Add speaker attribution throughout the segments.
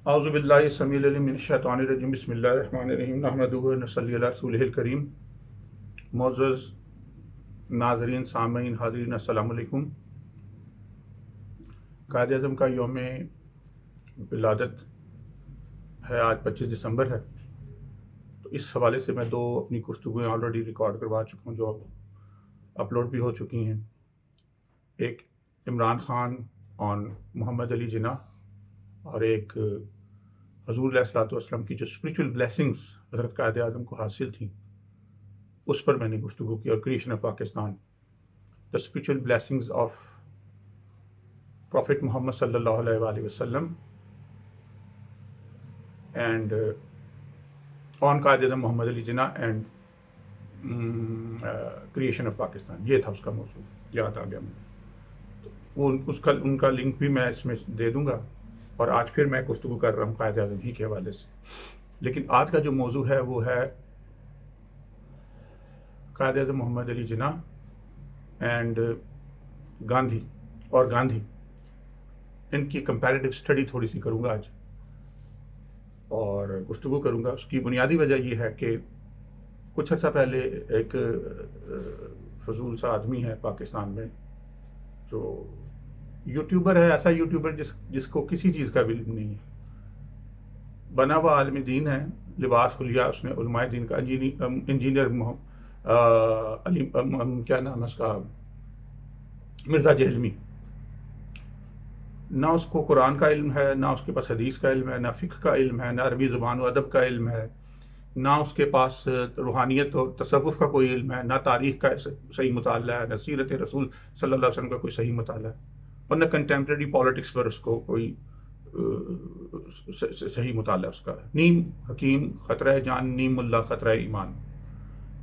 Speaker 1: اعوذ باللہ السمیع العلیم من الشیطان الرجیم بسم اللہ الرحمن الرحیم نحمدہ و نصلی علی رسولہ الکریم۔ معزز ناظرین، سامعین، حاضرین، السلام علیکم۔ قائد اعظم کا یوم ولادت ہے، آج 25 دسمبر ہے، تو اس حوالے سے میں 2 اپنی گفتگویں آلریڈی ریکارڈ کروا چکا ہوں جو اپلوڈ بھی ہو چکی ہیں۔ ایک عمران خان آن محمد علی جناح، اور ایک حضور علیہ الصلوۃ والسلام کی جو اسپریچول بلیسنگس حضرت قائد اعظم کو حاصل تھیں، اس پر میں نے گفتگو کی، اور creation of Pakistan, the spiritual blessings of prophet Muhammad صلی اللہ علیہ وآلہ وسلم and on Quaid Azam Muhammad Ali Jinnah and creation of Pakistan, یہ تھا اس کا موضوع، یاد آ گیا مجھے۔ تو وہ ان کا لنک بھی میں اس میں دے دوں گا، اور آج پھر میں گفتگو کر رہا ہوں قائد اعظم ہی کے حوالے سے۔ لیکن آج کا جو موضوع ہے وہ ہے قائد اعظم محمد علی جناح اینڈ گاندھی، اور گاندھی، ان کی کمپیریٹیو اسٹڈی تھوڑی سی کروں گا آج، اور گفتگو کروں گا۔ اس کی بنیادی وجہ یہ ہے کہ کچھ عرصہ پہلے ایک فضول سا آدمی ہے پاکستان میں، جو یوٹیوبر ہے، ایسا یوٹیوبر جس کو کسی چیز کا بھی علم نہیں ہے، بنا ہوا عالم دین ہے، لباس خلیا اس نے علماء دین کا، انجینئر کیا نام ہے اس کا، مرزا جہلمی۔ نہ اس کو قرآن کا علم ہے، نہ اس کے پاس حدیث کا علم ہے، نہ فقہ کا علم ہے، نہ عربی زبان و ادب کا علم ہے، نہ اس کے پاس روحانیت اور تصوف کا کوئی علم ہے، نہ تاریخ کا صحیح مطالعہ ہے، نہ سیرت رسول صلی اللہ علیہ وسلم کا کوئی صحیح مطالعہ ہے، اور نہ کنٹمپریری پالیٹکس پر اس کو کوئی صحیح مطالعہ اس کا ہے۔ نیم حکیم خطرہ جان، نیم ملا خطرہ ایمان،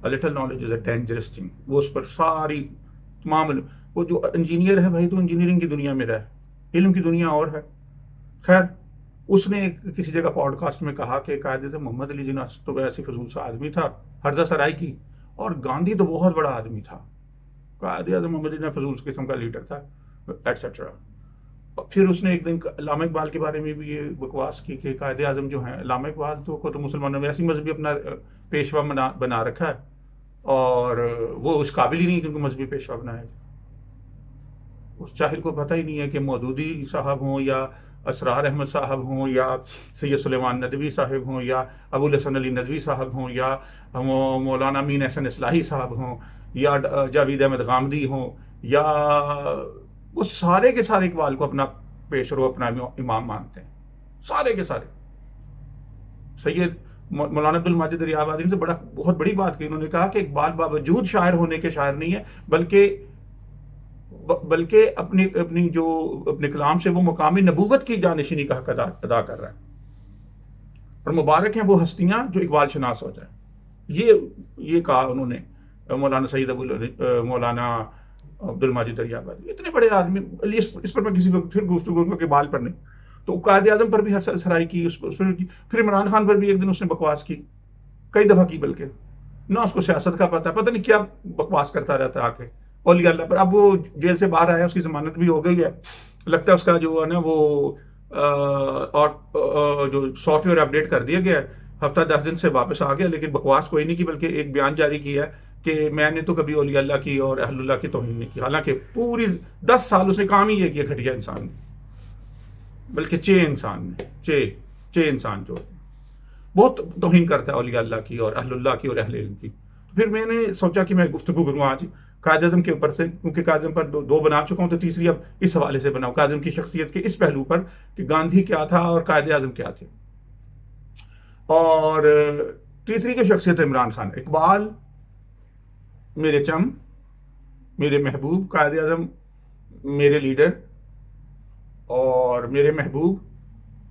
Speaker 1: a little knowledge is a dangerous thing۔ وہ اس پر ساری تمام وہ جو انجینئر ہے بھائی، تو انجینئرنگ کی دنیا میں رہے، علم کی دنیا اور ہے۔ خیر، اس نے کسی جگہ پوڈ کاسٹ میں کہا کہ قائد اعظم محمد علی جناح تو ایسی فضول سا آدمی تھا، ہرزہ سرائی کی، اور گاندھی تو بہت بڑا آدمی تھا، قائد اعظم محمد علی جناح فضول قسم کا لیڈر تھا، ایٹسیٹرا۔ پھر اس نے ایک دن علامہ اقبال کے بارے میں بھی یہ بکواس کی کہ قائد اعظم جو ہیں، علامہ اقبال کو تو مسلمانوں نے ایسی مذہبی اپنا پیشوا بنا رکھا ہے، اور وہ اس قابل ہی نہیں کہ ان کو مذہبی پیشوا بنایا جائے۔ اس جاہل کو پتہ ہی نہیں ہے کہ مودودی صاحب ہوں، یا اسرار احمد صاحب ہوں، یا سید سلیمان ندوی صاحب ہوں، یا ابو الحسن علی ندوی صاحب ہوں، یا مولانا امین احسن اصلاحی صاحب ہوں، یا جاوید احمد غامدی ہوں، یا وہ سارے کے سارے اقبال کو اپنا پیشرو، اپنا امام مانتے ہیں، سارے کے سارے۔ سید مولانا عبد الماجد ریاض سے بہت بڑی بات کی، انہوں نے کہا کہ اقبال باوجود شاعر ہونے کے شاعر نہیں ہے، بلکہ اپنی جو اپنے کلام سے وہ مقام نبوت کی جانشینی کا حق ادا کر رہا ہے، اور مبارک ہیں وہ ہستیاں جو اقبال شناس ہو جائیں۔ یہ کہا انہوں نے، مولانا سید مولانا عبد الماجد ریاض، اتنے بڑے آدمی۔ اس پر میں کسی وقت پھر گفتگو کے اقبال پر نہیں، تو قائد اعظم پر بھی سرائی کی، اس پر کی، پھر عمران خان پر بھی ایک دن اس نے بکواس کی، کئی دفعہ کی، بلکہ نہ اس کو سیاست کا پتہ نہیں کیا بکواس کرتا رہتا ہے آ کے اولیاء اللہ پر۔ اب وہ جیل سے باہر آیا، اس کی ضمانت بھی ہو گئی ہے، لگتا ہے اس کا جو ہے نا وہ جو سافٹ ویئر اپڈیٹ کر دیا گیا ہے، ہفتہ 10 دن سے واپس آ گیا، لیکن بکواس کوئی نہیں کی، بلکہ ایک بیان جاری کیا ہے کہ میں نے تو کبھی اولیاء اللہ کی اور اہل اللہ کی توہین نہیں کی، حالانکہ پوری 10 سال اس نے کام ہی یہ کیا، گھٹیا انسان نے، بلکہ چے انسان جو بہت توہین کرتا ہے اولیاء اللہ کی اور اہل اللہ کی اور اہل علم کی۔ پھر میں نے سوچا کہ میں گفتگو کروں آج قائد اعظم کے اوپر سے، کیونکہ قائد اعظم پر 2 بنا چکا ہوں، تو تیسری اب اس حوالے سے بناؤں، قائد اعظم کی شخصیت کے اس پہلو پر کہ گاندھی کیا تھا اور قائد اعظم کیا تھے۔ اور تیسری جو شخصیت ہے عمران خان، اقبال میرے چم، میرے محبوب، قائد اعظم میرے لیڈر اور میرے محبوب،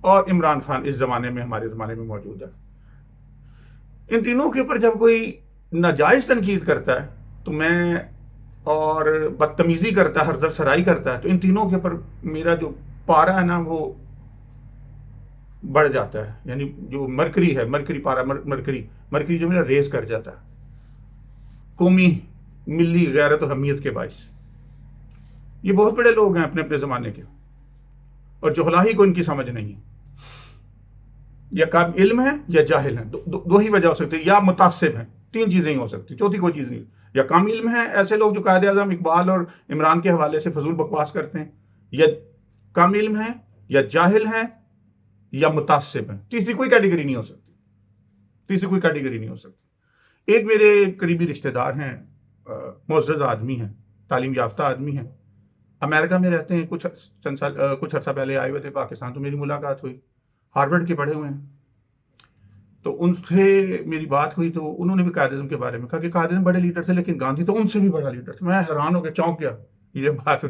Speaker 1: اور عمران خان اس زمانے میں، ہمارے زمانے میں موجود ہے۔ ان تینوں کے اوپر جب کوئی ناجائز تنقید کرتا ہے تو میں، اور بدتمیزی کرتا ہے، ہرزر سرائی کرتا ہے، تو ان تینوں کے اوپر میرا جو پارا ہے نا وہ بڑھ جاتا ہے، یعنی جو مرکری ہے، مرکری جو میرا ریز کر جاتا ہے، قومی ملی غیرت و حمیت کے باعث۔ یہ بہت بڑے لوگ ہیں اپنے اپنے زمانے کے، اور جہلا ہی کو ان کی سمجھ نہیں ہے۔ یا کام علم ہے یا جاہل ہیں، دو ہی وجہ ہو سکتی ہے، یا متعصب ہیں، تین چیزیں ہی ہو سکتی، چوتھی کوئی چیز نہیں. یا کام علم ہے، ایسے لوگ جو قائد اعظم اقبال اور عمران کے حوالے سے فضول بکواس کرتے ہیں، یا کام علم ہے، یا جاہل ہیں، یا متعصب ہیں. تیسری کوئی کیٹیگری نہیں ہو سکتی، تیسری کوئی کیٹیگری نہیں ہو سکتی. ایک میرے قریبی رشتہ دار ہیں، معزز آدمی ہیں، تعلیم یافتہ آدمی ہیں، امریکہ میں رہتے ہیں، کچھ عرصہ پہلے آئے ہوئے تھے پاکستان، تو میری ملاقات ہوئی. ہارورڈ کے پڑھے ہوئے ہیں. تو ان سے میری بات ہوئی تو انہوں نے بھی قائد اعظم کے بارے میں کہا کہ قائد اعظم بڑے لیڈر تھے، لیکن گاندھی تو ان سے بھی بڑا لیڈر تھا. میں حیران ہو گیا، چونک گیا یہ بات.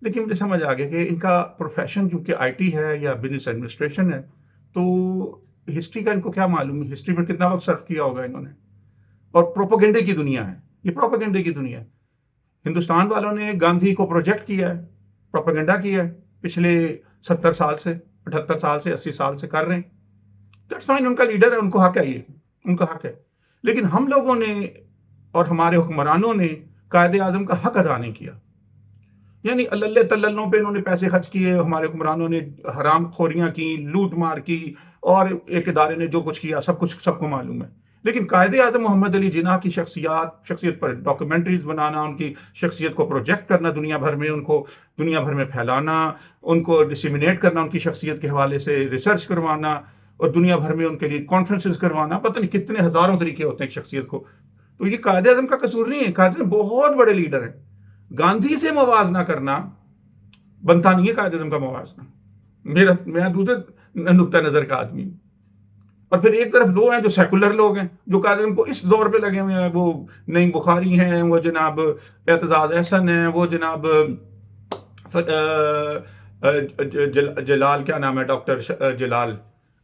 Speaker 1: لیکن مجھے سمجھ آ گیا کہ ان کا پروفیشن کیونکہ آئی ٹی ہے یا بزنس ایڈمنسٹریشن ہے، تو ہسٹری کا ان کو کیا معلوم ہے، ہسٹری پر کتنا وقت صرف کیا ہوگا انہوں نے. اور پروپیگنڈے کی دنیا ہے، یہ پروپیگنڈے کی دنیا ہے. ہندوستان والوں نے گاندھی کو پروجیکٹ کیا ہے، پروپیگنڈا کیا ہے، پچھلے 70 سال سے، 78 سال سے، 80 سال سے کر رہے ہیں. دیٹس فائن، ان کا لیڈر ہے، ان کو حق ہے، یہ ان کا حق ہے. لیکن ہم لوگوں نے اور ہمارے حکمرانوں نے قائد اعظم کا حق ادا نہیں کیا. یعنی اللہ تللوں پہ انہوں نے پیسے خرچ کیے، ہمارے حکمرانوں نے حرام خوریاں کی، لوٹ مار کی، اور ایک ادارے نے جو کچھ کیا سب کچھ سب کو معلوم ہے. لیکن قائد اعظم محمد علی جناح کی شخصیت پر ڈاکومنٹریز بنانا، ان کی شخصیت کو پروجیکٹ کرنا دنیا بھر میں، ان کو دنیا بھر میں پھیلانا، ان کو ڈسیمینیٹ کرنا، ان کی شخصیت کے حوالے سے ریسرچ کروانا، اور دنیا بھر میں ان کے لیے کانفرنسز کروانا، پتہ نہیں کتنے ہزاروں طریقے ہوتے ہیں ایک شخصیت کو. تو یہ قائد اعظم کا قصور نہیں ہے، قائد اعظم بہت بڑے لیڈر ہیں. گاندھی سے موازنہ کرنا بنتا نہیں ہے قائد اعظم کا موازنہ. میں دوسرے نقطہ نظر کا آدمی ہوں. اور پھر ایک طرف لوگ ہیں جو سیکولر لوگ ہیں، جو قائد اعظم کو اس دور پہ لگے ہوئے ہیں، وہ نعیم بخاری ہیں، وہ جناب اعتزاز احسن ہیں، وہ جناب جلال، کیا نام ہے، ڈاکٹر جلال،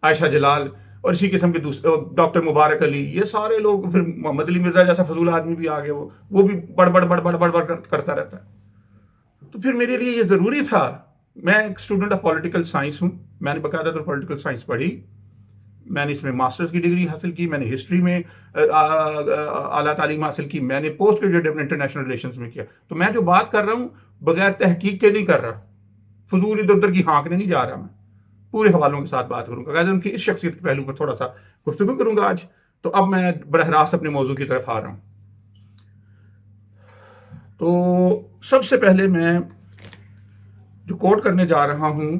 Speaker 1: عائشہ جلال، اور اسی قسم کے دوسرے ڈاکٹر مبارک علی، یہ سارے لوگ. پھر محمد علی مرزا جیسا فضول آدمی بھی آ گیا، وہ بھی بڑ کرتا رہتا ہے. تو پھر میرے لیے یہ ضروری تھا. میں ایک اسٹوڈنٹ آف پولیٹیکل سائنس ہوں، میں نے باقاعدہ طور پولیٹیکل سائنس پڑھی، میں نے اس میں ماسٹرز کی ڈگری حاصل کی، میں نے ہسٹری میں اعلیٰ تعلیم حاصل کی، میں نے پوسٹ گریجویٹ انٹرنیشنل ریلیشنز میں کیا. تو میں جو بات کر رہا ہوں بغیر تحقیق کے نہیں کر رہا، فضول ادھر ادھر کی ہانکنے نہیں جا رہا. میں پورے حوالوں کے ساتھ بات کروں گا، ان کی اس شخصیت کے پہلو پر تھوڑا سا گفتگو کروں گا آج. تو اب میں براہ راست اپنے موضوع کی طرف آ رہا ہوں. تو سب سے پہلے میں جو کوٹ کرنے جا رہا ہوں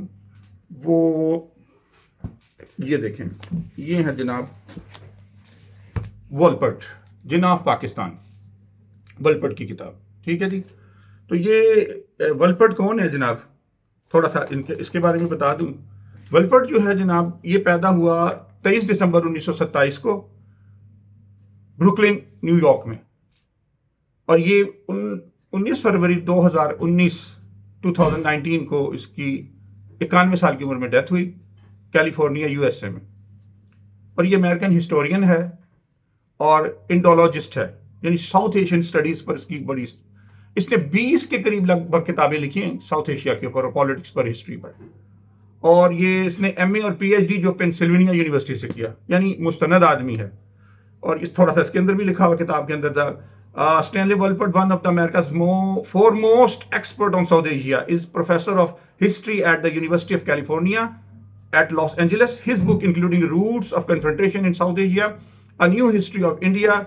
Speaker 1: وہ یہ دیکھیں، یہ ہے جناب وولپرٹ، جناح آف پاکستان، وولپرٹ کی کتاب. ٹھیک ہے جی. تو یہ وولپرٹ کون ہے جناب، تھوڑا سا اس کے بارے میں بتا دوں. وولپرٹ جو ہے جناب، یہ پیدا ہوا 23 دسمبر 1927 کو بروکلن، نیو یارک میں. اور یہ 19 فروری 2019 کو اس کی 91 سال کی عمر میں ڈیتھ ہوئی، کیلیفورنیا، یو ایس اے میں. اور یہ امریکن ہسٹورین ہے اور انڈولوجسٹ ہے، یعنی ساؤتھ ایشین سٹڈیز پر اس کی بڑی، اس نے 20 کے قریب لگ بھگ کتابیں لکھی ہیں ساؤتھ ایشیا کے اوپر، اور پالیٹکس پر، ہسٹری پر. اور یہ اس نے ایم اے اور پی ایچ ڈی جو پینسلوینیا یونیورسٹی سے کیا، یعنی مستند آدمی ہے. اور اس تھوڑا سا اس کے اندر بھی لکھا ہوا کتاب کے اندر تھا. Stanley Wolpert, one of the America's foremost expert on South Asia, is professor of history at the University of California at Los Angeles. His book, including Roots of Confrontation in South Asia, A New History of India,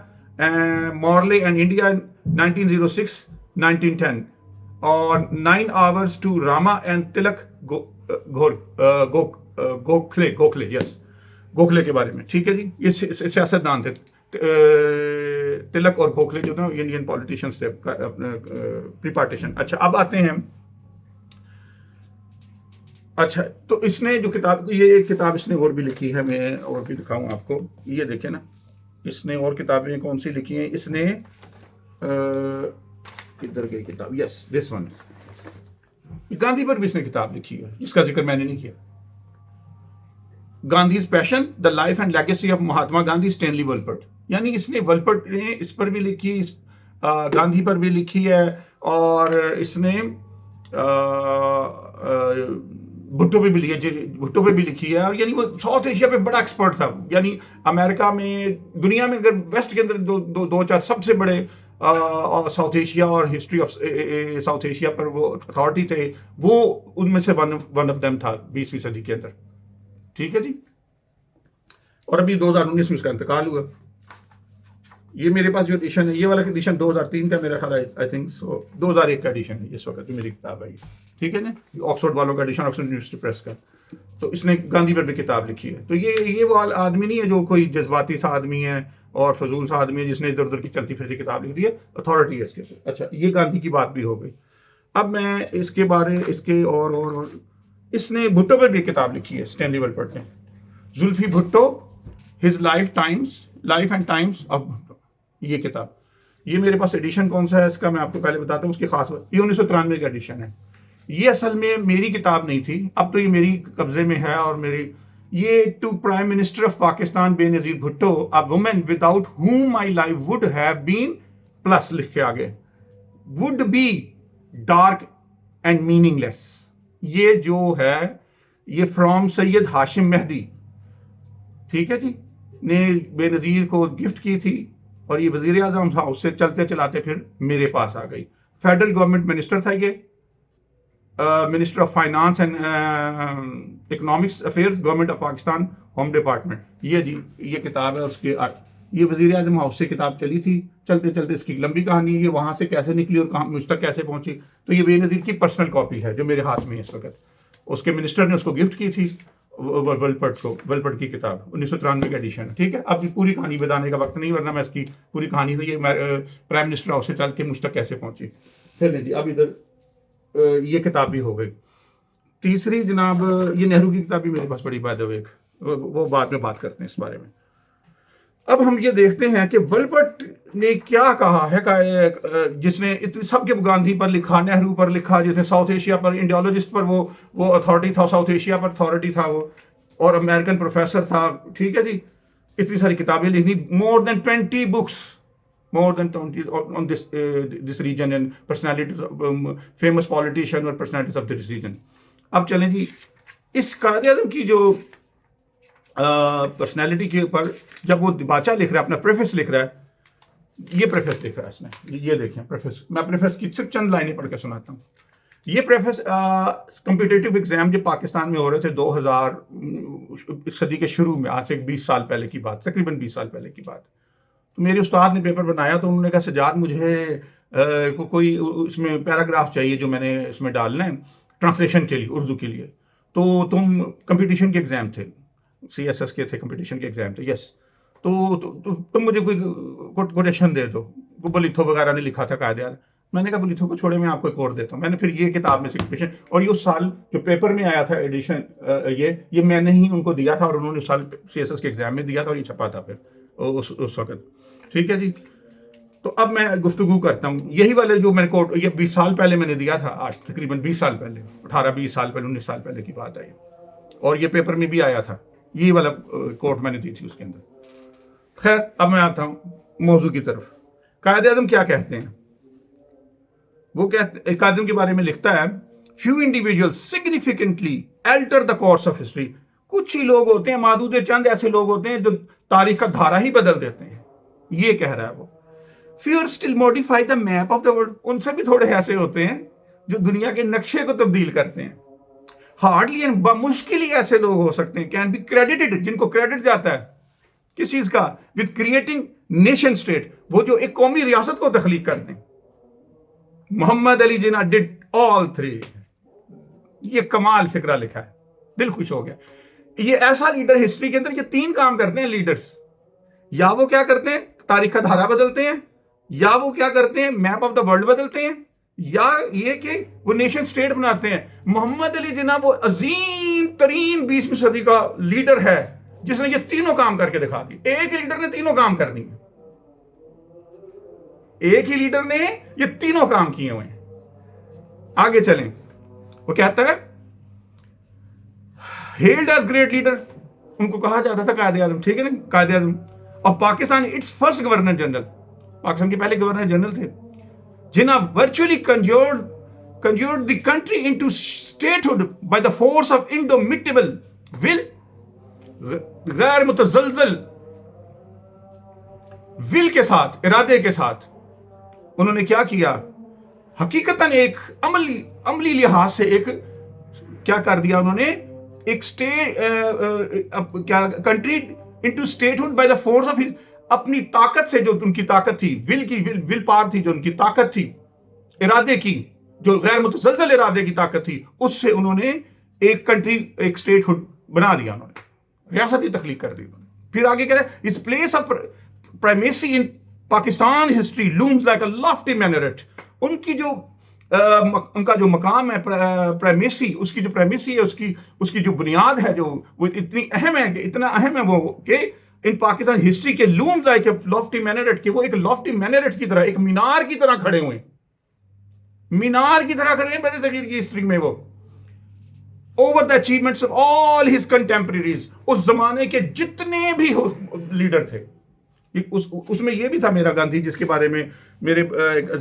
Speaker 1: Morley and India, 1906-1910, or 9 Hours to Rama and Tilak Gokhale, yes, Gokhale کے بارے میں. ٹھیک ہے جی. یہ سیاست دان تھے، تلک اور گوکھلے جو تھے انڈین پولیٹیشنز تھے پری پارٹیشن. اچھا، اب آتے ہیں. اچھا، تو اس نے جو کتاب، یہ ایک کتاب اس نے اور بھی لکھی ہے، میں اور بھی دکھاؤں آپ کو. یہ دیکھیں نا، اس نے اور کتابیں کون سی لکھی ہیں. اس نے کدھر گئی کتاب، یس دس ون، گاندھی پر بھی اس نے کتاب لکھی ہے جس کا ذکر میں نے نہیں کیا. Gandhi's passion, the life and legacy of Mahatma Gandhi, Stanley Wolpert. یعنی اس نے وولپرٹ نے اس پر بھی لکھی، گاندھی پر بھی لکھی ہے، اور اس نے بھٹو پہ بھی لکھی ہے. اور یعنی وہ ساؤتھ ایشیا پہ بڑا ایکسپرٹ تھا. یعنی امریکہ میں، دنیا میں اگر ویسٹ کے اندر دو چار سب سے بڑے ساؤتھ ایشیا اور ہسٹری آف ساؤتھ ایشیا پر وہ اتھارٹی تھے، وہ ان میں سے ون آف دیم تھا 20ویں صدی کے اندر. ٹھیک ہے جی. اور ابھی 2019 میں اس کا انتقال ہوا. یہ میرے پاس جو ایڈیشن ہے، یہ والا ایڈیشن 2003 کا میرا خیال ہے، آئی تھنک 2001 کا ایڈیشن ہے اس وقت جو میری کتاب ہے. ٹھیک ہے نا، آکسفورڈ والوں کا ایڈیشن، آکسفورڈ یونیورسٹی پریس کا. تو اس نے گاندھی پر بھی کتاب لکھی ہے. تو یہ وہ آدمی نہیں ہے جو کوئی جذباتی سا آدمی ہے اور فضول سا آدمی ہے جس نے ادھر ادھر کی چلتی پھرتی کتاب لکھ دی ہے. اتھارٹی ہے اس کے اوپر. اچھا، یہ گاندھی کی بات بھی ہو گئی. اب میں اس کے بارے اور اس نے بھٹو پر بھی کتاب لکھی ہے، اسٹینلی ولپرٹ نے، Zulfi Bhutto, his life and Times of Bhutto. یہ کتاب، یہ میرے پاس ایڈیشن کون سا ہے اس کا میں آپ کو پہلے بتاتا ہوں. اس کی خاص بات، یہ 1993 کا ایڈیشن ہے. یہ اصل میں میری کتاب نہیں تھی، اب تو یہ میری قبضے میں ہے. اور یہ two prime minister of Pakistan Benazir Bhutto, a woman without home my life would have been, plus لکھ کے آگے، would be dark and meaningless. یہ جو ہے یہ فرام سید ہاشم مہدی، ٹھیک ہے جی، نے بے نظیر کو گفٹ کی تھی. اور یہ وزیر اعظم تھا، اس سے چلتے چلاتے پھر میرے پاس آ گئی. فیڈرل گورنمنٹ منسٹر تھا یہ، minister of finance and economics affairs, government of Pakistan, home department. یہ جی یہ کتاب ہے اس کے. یہ وزیر اعظم ہاؤس سے کتاب چلی تھی، چلتے چلتے اس کی لمبی کہانی ہے، یہ وہاں سے کیسے نکلی اور کہاں مجھ تک کیسے پہنچی. تو یہ بے نظیر کی پرسنل کاپی ہے جو میرے ہاتھ میں ہے اس وقت. اس کے منسٹر نے اس کو گفٹ کی تھی، ولپرٹ کی کتاب 1993 کا ایڈیشن ہے. ٹھیک ہے، اب پوری کہانی بتانے کا وقت نہیں، ورنہ میں اس کی پوری کہانی سے یہ پرائم منسٹر ہاؤس سے چل کے مجھ تک کیسے پہنچی. چلیں جی، اب ادھر یہ کتاب بھی ہو گئی. تیسری جناب یہ نہرو کی کتاب بھی میرے پاس پڑی بعد ایک، وہ بعد میں بات کرتے ہیں اس بارے میں. اب ہم یہ دیکھتے ہیں کہ ولپرٹ نے کیا کہا ہے، جس نے سب کے گاندھی پر لکھا، نہرو پر لکھا، جس نے ساؤتھ ایشیا پر انڈیالوجسٹ پر وہ اتھارٹی تھا، ساؤتھ ایشیا پر اتھارٹی تھا وہ، اور امریکن پروفیسر تھا. ٹھیک ہے جی، اتنی ساری کتابیں لکھنی، more than 20 books on this region and personalities, famous politician اور personalities of this region. اب چلیں جی، اس قائد اعظم کی جو پرسنالٹی کے اوپر جب وہ باچہ لکھ رہا ہے، اپنا پریفیس لکھ رہا ہے، یہ پریفیس لکھ رہا ہے اس نے. یہ دیکھیں پریفیس، میں پریفیس کی صرف چند لائنیں پڑھ کے سناتا ہوں. یہ پریفیس کمپیٹیٹیو ایگزام جو پاکستان میں ہو رہے تھے 2000 صدی کے شروع میں، آج سے 20 سال پہلے کی بات، تقریباً 20 سال پہلے کی بات. تو میرے استاد نے پیپر بنایا تو انہوں نے کہا سجاد مجھے کوئی اس میں پیراگراف چاہیے جو میں نے اس میں ڈالنا ہے ٹرانسلیشن کے لیے، اردو کے لیے. تو تم کمپٹیشن کے ایگزام تھے، CSS کے تھے، کمپٹیشن کے ایگزام تھے. یس، تو تم مجھے کوئی کوٹیشن دے دو. بلیتھو وغیرہ نے لکھا تھا قائد اعظم. میں نے کہا بلیتھو کو چھوڑے، میں آپ کو ایک اور دیتا ہوں. میں نے پھر یہ کتاب میں سے کوٹیشن، اور یہ اس سال جو پیپر میں آیا تھا ایڈیشن، یہ میں نے ہی ان کو دیا تھا، اور انہوں نے اس سال CSS کے ایگزام میں دیا تھا، اور یہ چھپا تھا پھر اس وقت. ٹھیک ہے جی. تو اب میں گفتگو کرتا ہوں یہی والے جو میں نے یہ 20 سال پہلے میں نے دیا تھا، آج تقریباً 20 سال پہلے، 18-20 سال پہلے، 19 سال پہلے کی بات ہے. اور یہ پیپر میں بھی آیا تھا، یہ والا کوٹ میں نے دی تھی اس کے اندر. خیر، اب میں آتا ہوں موضوع کی طرف. قائد اعظم کیا کہتے ہیں؟ وہ قائد اعظم کے بارے میں لکھتا ہے، few individuals significantly alter the course of history. کچھ ہی لوگ ہوتے ہیں، معدود چند ایسے لوگ ہوتے ہیں جو تاریخ کا دھارا ہی بدل دیتے ہیں. یہ کہہ رہا ہے وہ. few still modify the map of the world. ان سے بھی تھوڑے ایسے ہوتے ہیں جو دنیا کے نقشے کو تبدیل کرتے ہیں. ہارڈلی اینڈ بمشکل ہی ایسے لوگ ہو سکتے ہیں، کین بی کریڈیٹڈ، جن کو کریڈٹ جاتا ہے کس چیز کا، وتھ کریٹنگ نیشن اسٹیٹ، وہ جو ایک قومی ریاست کو تخلیق کرتے ہیں. محمد علی جناح ڈڈ آل تھری. یہ کمال فکرہ لکھا ہے، دل خوش ہو گیا. یہ ایسا لیڈر ہسٹری کے اندر یہ 3 کام کرتے ہیں لیڈرز. یا وہ کیا کرتے ہیں، تاریخ کا دھارا بدلتے ہیں، یا وہ کیا کرتے ہیں، میپ آف دا ورلڈ بدلتے ہیں، یا یہ کہ وہ نیشن سٹیٹ بناتے ہیں. محمد علی جناح وہ عظیم ترین 20ویں صدی کا لیڈر ہے جس نے یہ تینوں کام کر کے دکھا دی. ایک ہی لیڈر نے تینوں کام کر دی، ایک ہی لیڈر نے یہ تینوں کام کیے ہوئے ہیں. آگے چلیں. وہ کہتا ہے hailed as great leader، ان کو کہا جاتا تھا قائد اعظم. ٹھیک ہے نا، Quaid Azam of Pakistan, its first governor general, Pakistan کے پہلے گورنر جنرل تھے. جناح virtually conjured the country into statehood by the force of indomitable will، غیر متزلزل will کے ساتھ، ارادے کے ساتھ انہوں نے کیا کیا، حقیقتاً ایک عملی لحاظ سے ایک کیا کر دیا انہوں نے، ایک country into statehood by the force of his, اپنی طاقت سے، جو ان کی طاقت تھی، ول پاور تھی، جو ان کی طاقت تھی ارادے کی، جو غیر متزلزل ارادے کی طاقت تھی، اس سے انہوں نے ایک کنٹری، ایک اسٹیٹ ہوڈ بنا دیا، انہوں نے ریاستی تخلیق کر دی انہوں نے. پھر آگے کہتے ہیں اس place of primacy in Pakistan history looms like a lofty minaret. ان کی جو ان کا جو مقام ہے پرائمیسی، اس کی جو پرائمیسی ہے، اس کی جو بنیاد ہے، جو وہ اتنی اہم ہے، کہ اتنا اہم ہے وہ کہ ان پاکستان ہسٹری کے لومز لائک اے لافٹی مینرٹ، کہ وہ ایک لافٹی مینرٹ کی طرح، ایک مینار کی طرح کھڑے ہوئے، مینار کی طرح کھڑے ہیں بر صغیر کی ہسٹری میں وہ. Over the achievements of all his contemporaries, اس زمانے کے جتنے بھی لیڈر تھے. اس میں یہ بھی تھا میرا گاندھی، جس کے بارے میں میرے ایک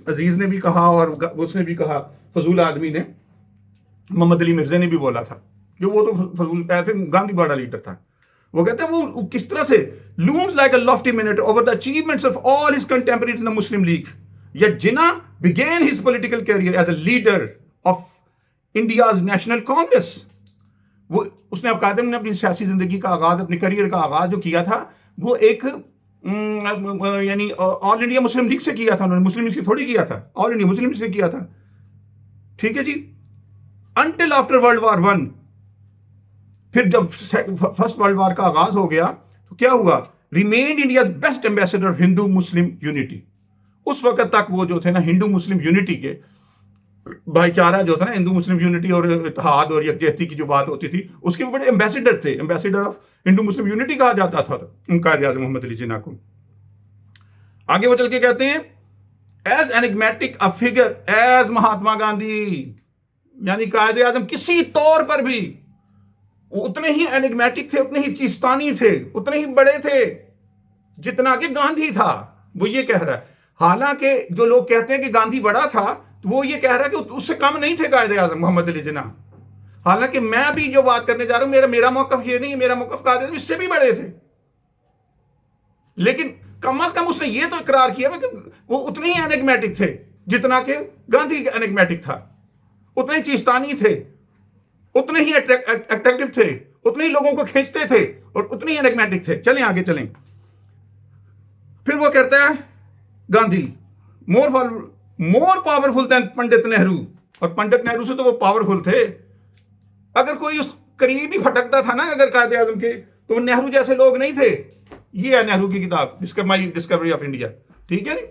Speaker 1: عزیز نے بھی کہا، اور اس نے بھی کہا، فضول آدمی نے، محمد علی مرزا نے بھی بولا تھا کہ وہ تو فضول ایسے، گاندھی بڑا لیڈر تھا. وہ کہتے ہیں وہ کس طرح سے looms like a lofty minute over the achievements of all his contemporaries in the Muslim League. Yet Jinnah began his political career as a leader of India's National Congress. وہ اس نے باقاعدہ نے اپنی سیاسی زندگی کا آغاز، اپنے کریئر کا آغاز جو کیا تھا، وہ ایک یعنی آل انڈیا مسلم لیگ سے کیا تھا. انہوں نے مسلم لیگ سے تھوڑی کیا تھا، آل انڈیا مسلم لیگ سے کیا تھا. ٹھیک ہے جی. Until after world war one, پھر جب فرسٹ ورلڈ وار کا آغاز ہو گیا تو کیا ہوا؟ Remained India's best ambassador of Hindu Muslim unity. اس وقت تک وہ جو تھے نا ہندو مسلم یونٹی کے، بھائی چارہ جو تھا نا، ہندو مسلم یونٹی اور اتحاد اور یکجہتی کی جو بات ہوتی تھی، اس کے بڑے ایمبیسڈر تھے. Ambassador of Hindu Muslim unity کہا جاتا تھا ان قائد اعظم محمد علی جناح کو. آگے وہ چل کے کہتے ہیں as enigmatic a figure as Mahatma Gandhi, یعنی قائد اعظم کسی طور پر بھی وہ اتنے ہی انگمیٹک تھے، اتنے ہی چیستانی تھے، اتنے ہی بڑے تھے جتنا کہ گاندھی تھا. وہ یہ کہہ رہا ہے، حالانکہ جو لوگ کہتے ہیں کہ گاندھی بڑا تھا، تو وہ یہ کہہ رہا ہے کہ اس سے کم نہیں تھے قائد اعظم محمد علی جناح. حالانکہ میں ابھی جو بات کرنے جا رہا ہوں، میرا موقف یہ نہیں ہے، میرا موقف قائد اعظم اس سے بھی بڑے تھے. لیکن کم از کم اس نے یہ تو اقرار کیا کہ وہ اتنے ہی انگمیٹک تھے جتنا کہ گاندھی انگمیٹک تھا، اتنے ہی چیستانی تھے، اتنے ہی اٹریکٹیو تھے، اتنے ہی لوگوں کو کھینچتے تھے، اور اتنے ہی انگمیٹک تھے. چلیں آگے چلیں. پھر وہ کہتا ہے گاندھی مور پاورفل دین پنڈت نہرو، اور پنڈت نہرو سے تو وہ پاورفل تھے. اگر کوئی اس قریب ہی پھٹکتا تھا نا اگر قائد اعظم کے، تو وہ نہرو جیسے لوگ نہیں تھے. یہ ہے نہرو کی کتاب مائی ڈسکوری آف انڈیا. ٹھیک ہے جی.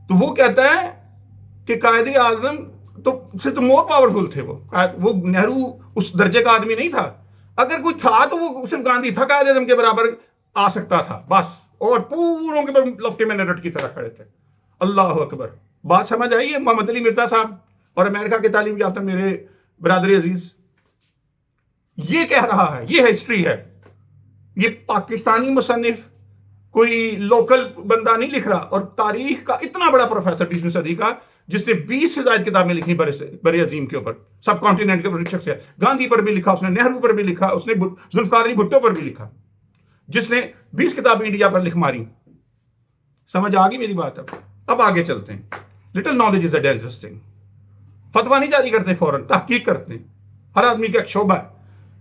Speaker 1: تو وہ کہتا ہے کہ قائد اعظم تو مور پاورفل تھے. وہ نہرو اس درجے کا آدمی نہیں تھا. اگر کوئی تھا تو وہ صرف گاندھی تھا، قائد اعظم کے برابر آ سکتا تھا بس، اور پوروں کے لفٹی مینرٹ کی طرح کھڑے تھے. اللہ اکبر. بات سمجھ آئی ہے؟ محمد علی مرزا صاحب اور امریکہ کے تعلیم یافتہ میرے برادری عزیز یہ کہہ رہا ہے، یہ ہسٹری ہے. یہ پاکستانی مصنف کوئی لوکل بندہ نہیں لکھ رہا، اور تاریخ کا اتنا بڑا پروفیسر 20ویں صدی کا، جس نے 20 سے زائد کتابیں لکھی بر عظیم کے اوپر، سب کانٹیننٹ کے اوپر شخص ہے. گاندھی پر بھی لکھا اس نے، نہرو پر بھی لکھا اس نے، ذوالفقار علی بھٹو پر بھی لکھا، جس نے 20 کتابیں انڈیا پر لکھ ماری. سمجھ آ گئی میری بات؟ اب آگے چلتے ہیں. Little knowledge is a dangerous thing. فتویٰ نہیں جاری کرتے، فوراً تحقیق کرتے ہیں. ہر آدمی کا ایک شعبہ ہے،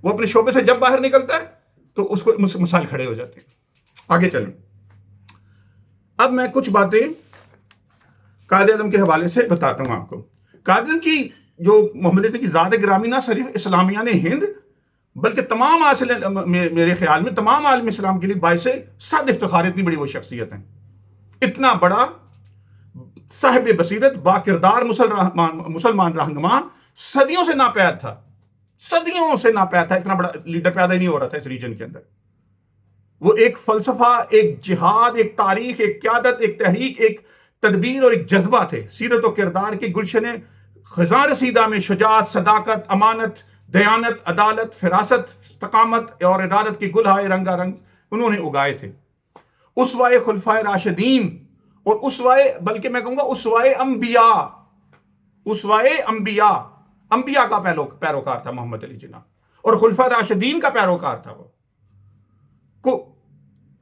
Speaker 1: وہ اپنے شعبے سے جب باہر نکلتا ہے تو اس کو مسائل کھڑے ہو جاتے ہیں. آگے چلیں. اب میں کچھ باتیں قائد اعظم کے حوالے سے بتاتا ہوں آپ کو. قائد اعظم کی جو محمد علی کی ذات گرامی نہ صرف اسلامیہ نے ہند، بلکہ تمام میرے خیال میں تمام عالم اسلام کے لیے باعث صد افتخار، اتنی بڑی وہ شخصیت ہیں. اتنا بڑا صاحب بصیرت، با کردار مسلمان رہنما، صدیوں سے ناپید تھا، صدیوں سے ناپید تھا. اتنا بڑا لیڈر پیدا ہی نہیں ہو رہا تھا اس ریجن کے اندر. وہ ایک فلسفہ، ایک جہاد، ایک تاریخ، ایک قیادت، ایک تحریک، ایک تدبیر اور ایک جذبہ تھے. سیرت و کردار کے گلشن خزاں رسیدہ میں شجاعت، صداقت، امانت، دیانت، عدالت، فراست، استقامت اور ارادت کے گلہائے رنگا رنگ انہوں نے اگائے تھے. اسوائے خلفائے راشدین، اور اسوائے، بلکہ میں کہوں گا اسوائے انبیاء، اسوائے انبیاء، انبیاء کا پیروکار تھا محمد علی جناح، اور خلفائے راشدین کا پیروکار تھا. وہ کو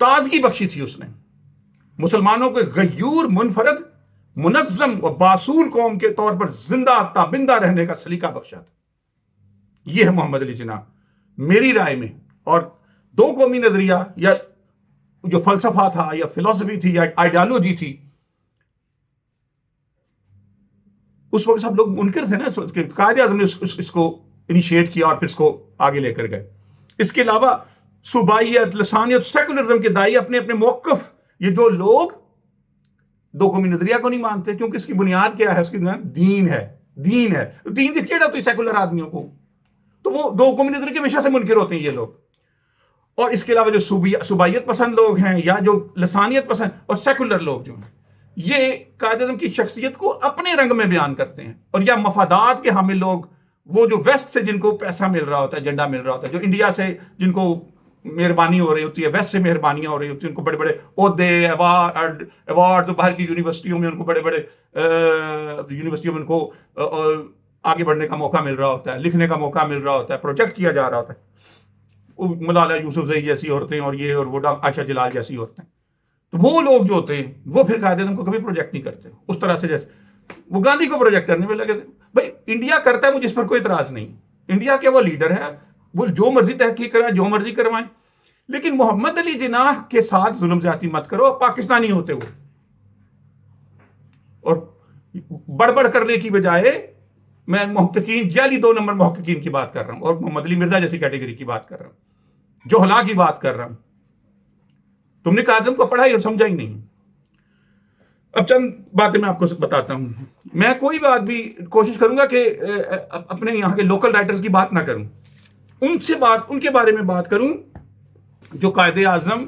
Speaker 1: تازگی بخشی تھی اس نے. مسلمانوں کو غیور، منفرد، منظم و باصول قوم کے طور پر زندہ تابندہ رہنے کا سلیقہ بخشا تھا. یہ ہے محمد علی جناح میری رائے میں، اور دو قومی نظریہ یا جو فلسفہ تھا یا فلسفی تھی یا آئیڈیالوجی تھی، اس وقت سب لوگ منکر تھے نا، قائد اعظم نے اس کو انیشیٹ کیا اور پھر اس کو آگے لے کر گئے۔ اس کے علاوہ صوبائیت، لسانیت، سیکولرزم کے دائی اپنے اپنے موقف، یہ جو لوگ دو قومی نظریہ کو نہیں مانتے، کیونکہ اس کی بنیاد کیا ہے؟ اس کی بنیاد دین ہے، دین ہے، دین سے چیڑا تو سیکولر آدمیوں کو، تو وہ دو قومی نظریے کے ہمیشہ سے منکر ہوتے ہیں یہ لوگ۔ اور اس کے علاوہ جو صوبائیت پسند لوگ ہیں یا جو لسانیت پسند اور سیکولر لوگ جو ہیں، یہ قائد اعظم کی شخصیت کو اپنے رنگ میں بیان کرتے ہیں، اور یا مفادات کے حامل لوگ، وہ جو ویسٹ سے جن کو پیسہ مل رہا ہوتا ہے، جھنڈا مل رہا ہوتا ہے، جو انڈیا سے جن کو مہربانی ہو رہی ہوتی ہے، ویسٹ سے مہربانیاں ہو رہی ہوتی ہیں، ان کو بڑے بڑے عہدے، ایوارڈ، باہر کی یونیورسٹیوں میں ان کو بڑے بڑے یونیورسٹیوں میں ان کو آگے بڑھنے کا موقع مل رہا ہوتا ہے، لکھنے کا موقع مل رہا ہوتا ہے، پروجیکٹ کیا جا رہا ہوتا ہے، ملالہ یوسفزئی جیسی عورتیں اور یہ اور وہ عائشہ جلال جیسی عورتیں، تو وہ لوگ جو ہوتے ہیں وہ پھر قائد اعظم کو کبھی پروجیکٹ نہیں کرتے اس طرح سے جیسے وہ گاندھی کو پروجیکٹ کرنے میں لگے تھے۔ بھائی انڈیا کرتا ہے، مجھے اس پر کوئی اعتراض نہیں، انڈیا کے وہ لیڈر ہے، وہ جو مرضی تحقیق کرائیں، جو مرضی کروائیں، لیکن محمد علی جناح کے ساتھ ظلم زیادتی مت کرو پاکستانی ہوتے ہوئے، اور بڑھ بڑھ کرنے کی بجائے میں محققین، جعلی 2 نمبر محققین کی بات کر رہا ہوں، اور محمد علی مرزا جیسی کیٹیگری کی بات کر رہا ہوں، جو ہلا کی بات کر رہا ہوں۔ تم نے قائد اعظم کو پڑھا ہی اور سمجھا ہی نہیں۔ اب چند باتیں میں آپ کو بتاتا ہوں۔ میں کوئی بات بھی کوشش کروں گا کہ اپنے یہاں کے لوکل رائٹرز کی بات نہ کروں، ان کے بارے میں بات کروں جو قائد اعظم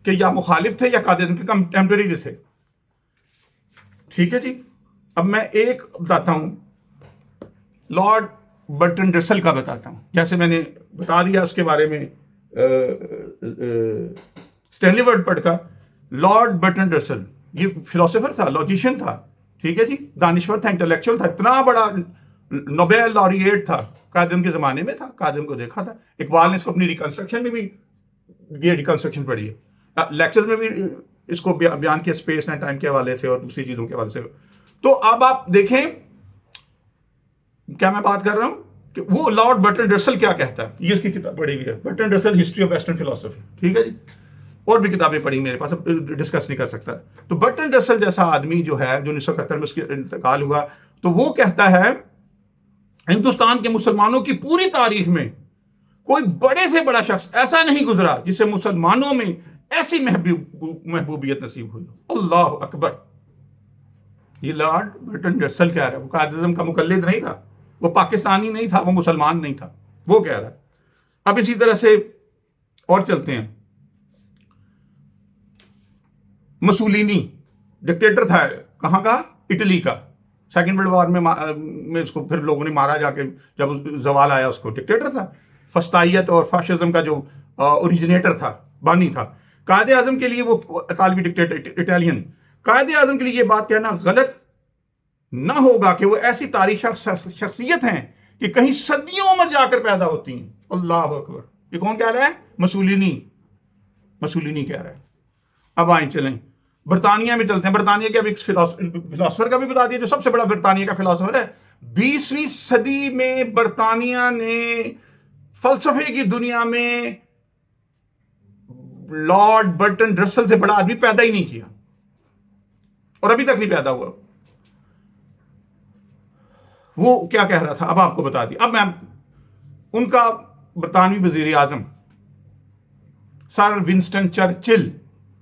Speaker 1: کے یا مخالف تھے یا قائد اعظم کے کنٹمپریری تھے۔ ٹھیک ہے جی، اب میں ایک بتاتا ہوں، لارڈ برٹن رسل کا بتاتا ہوں۔ جیسے میں نے بتا دیا اس کے بارے میں اسٹینلی ورڈفورڈ کا، لارڈ برٹن رسل یہ فلاسفر تھا، لاجیشین تھا، ٹھیک ہے جی، دانشور تھا، انٹلیکچوئل تھا، اتنا بڑا نوبیل لاریٹ تھا، قائد اعظم کے زمانے میں تھا، قائد اعظم کو دیکھا تھا۔ اقبال نے اس کو اپنی ریکنسٹرکشن میں بھی، یہ ریکنسٹرکشن پڑھی ہے، لیکچرز میں بھی اس کو بیان کیا، اسپیس اینڈ ٹائم کے حوالے سے اور دوسری چیزوں کے حوالے سے۔ تو اب آپ دیکھیں کیا میں بات کر رہا ہوں کہ وہ لارڈ برٹن رسل کیا کہتا ہے، یہ اس کی کتاب پڑھی ہوئی ہے، برٹن رسل ہسٹری آف ویسٹرن فلاسفی، ٹھیک ہے جی، اور بھی کتابیں پڑھی میرے پاس، اب ڈسکس نہیں کر سکتا۔ تو برٹن رسل جیسا آدمی جو ہے، جو 1971 میں اس کا انتقال ہوا، تو وہ کہتا ہے ہندوستان کے مسلمانوں کی پوری تاریخ میں کوئی بڑے سے بڑا شخص ایسا نہیں گزرا جسے مسلمانوں میں ایسی محبوبیت نصیب ہوئی۔ اللہ اکبر، یہ لارڈ برٹن رسل کہہ رہا ہے، وہ قائد اعظم کا مقلد نہیں تھا، وہ پاکستانی نہیں تھا، وہ مسلمان نہیں تھا، وہ کہہ رہا ہے۔ اب اسی طرح سے اور چلتے ہیں، مسولینی ڈکٹیٹر تھا، کہاں کا؟ اٹلی کا، سیکنڈ ورلڈ وار میں اس کو پھر لوگوں نے مارا جا کے، جب زوال آیا اس کو، ڈکٹیٹر تھا، فسطائیت اور فاشزم کا جو اوریجنیٹر تھا، بانی تھا۔ قائد اعظم کے لیے وہ اطالوی ڈکٹیٹر، اٹالین، قائد اعظم کے لیے یہ بات کہنا غلط نہ ہوگا کہ وہ ایسی تاریخ شخصیت ہیں کہ کہیں صدیوں میں جا کر پیدا ہوتی ہیں۔ اللہ اکبر، یہ کون کہہ رہا ہے؟ مسولینی کہہ رہا ہے۔ اب آئیں چلیں برطانیہ میں چلتے ہیں۔ برطانیہ کے اب ایک فلاسفر کا بھی بتا دیا جو سب سے بڑا برطانیہ کا فلاسفر ہے۔ 20ویں صدی میں برطانیہ نے فلسفے کی دنیا میں لارڈ برٹن رسل سے بڑا آدمی پیدا ہی نہیں کیا، اور ابھی تک نہیں پیدا ہوا۔ وہ کیا کہہ رہا تھا اب آپ کو بتا دیا۔ اب میں ان کا برطانوی وزیر اعظم سر ونسٹن چرچل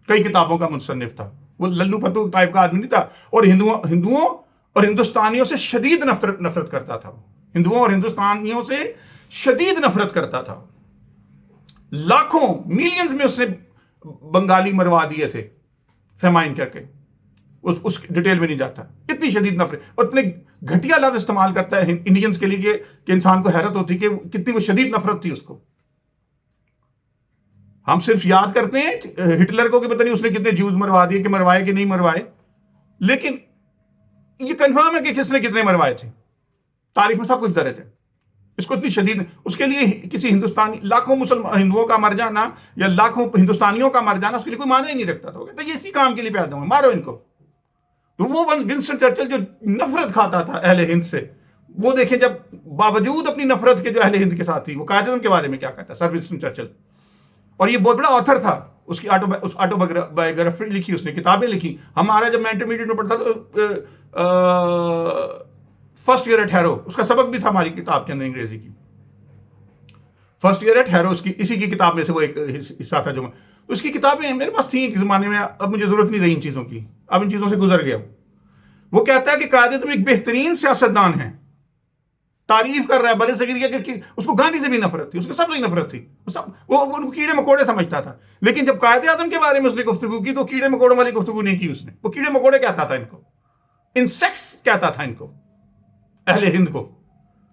Speaker 1: کئی کتابوں کا مصنف تھا، وہ للو پتو ٹائپ کا آدمی نہیں تھا، اور ہندوؤں اور ہندوستانیوں سے شدید نفرت کرتا تھا۔ ہندوؤں اور ہندوستانیوں سے شدید نفرت کرتا تھا۔ لاکھوں میلینز میں اس نے بنگالی مروا دیے تھے فیمائن کر کے، اس ڈیٹیل میں نہیں جاتا، اتنی شدید نفرت، اور اتنے گھٹیا لفظ استعمال کرتا ہے انڈینز کے لیے کہ انسان کو حیرت ہوتی کہ کتنی وہ شدید نفرت تھی اس کو۔ ہم صرف یاد کرتے ہیں ہٹلر کو کہ پتہ نہیں اس نے کتنے جوز مروا دیے، کہ مروائے کہ نہیں مروائے، لیکن یہ کنفرم ہے کہ کس نے کتنے مروائے تھے، تاریخ میں سب کچھ درج ہے۔ اس کو اتنی شدید، اس کے لیے کسی ہندوستانی لاکھوں ہندوؤں کا مر جانا یا لاکھوں ہندوستانیوں کا مر جانا اس کے لیے کوئی معنی ہی نہیں رکھتا تھا، تو یہ اسی کام کے لیے پیدا ہوئے، مارو ان کو۔ تو وہ ونسٹن چرچل جو نفرت کھاتا تھا اہل ہند سے، وہ دیکھیں جب باوجود اپنی نفرت کے جو اہل ہند کے ساتھ تھی، وہ قائد اعظم کے بارے میں کیا کہتا ہے سر ونسٹن چرچل۔ اور یہ بہت بڑا آتھر تھا. اس کی آٹو بایوگرافی لکھی اس نے, کتابیں لکھی. ہمارا جب میں انٹرمیڈیٹ میں پڑھتا تو فرسٹ ایئر ایٹ ہیرو اس کا سبق بھی تھا ہماری کتاب کے اندر انگریزی کی. فرسٹ ایئر ایٹ ہیرو اسی کی کتاب میں سے وہ ایک حصہ تھا. جو اس کی کتابیں میرے پاس تھیں ایک زمانے میں, اب مجھے ضرورت نہیں رہی ان چیزوں کی, اب ان چیزوں سے گزر گیا. وہ کہتا ہے کہ قائد اعظم ایک بہترین سیاستدان ہے, تعریف کر رہا ہے بڑے صغیر کی. اس کو گاندھی سے بھی نفرت تھی, اس کو سب سے نفرت تھی, وہ ان کو کیڑے مکوڑے سمجھتا تھا. لیکن جب قائد اعظم کے بارے میں اس نے گفتگو کی تو کیڑے مکوڑوں والی گفتگو نہیں کی اس نے. وہ کیڑے مکوڑے کہتا تھا ان کو, انسیکٹس کہتا تھا ان کو, اہل ہند کو.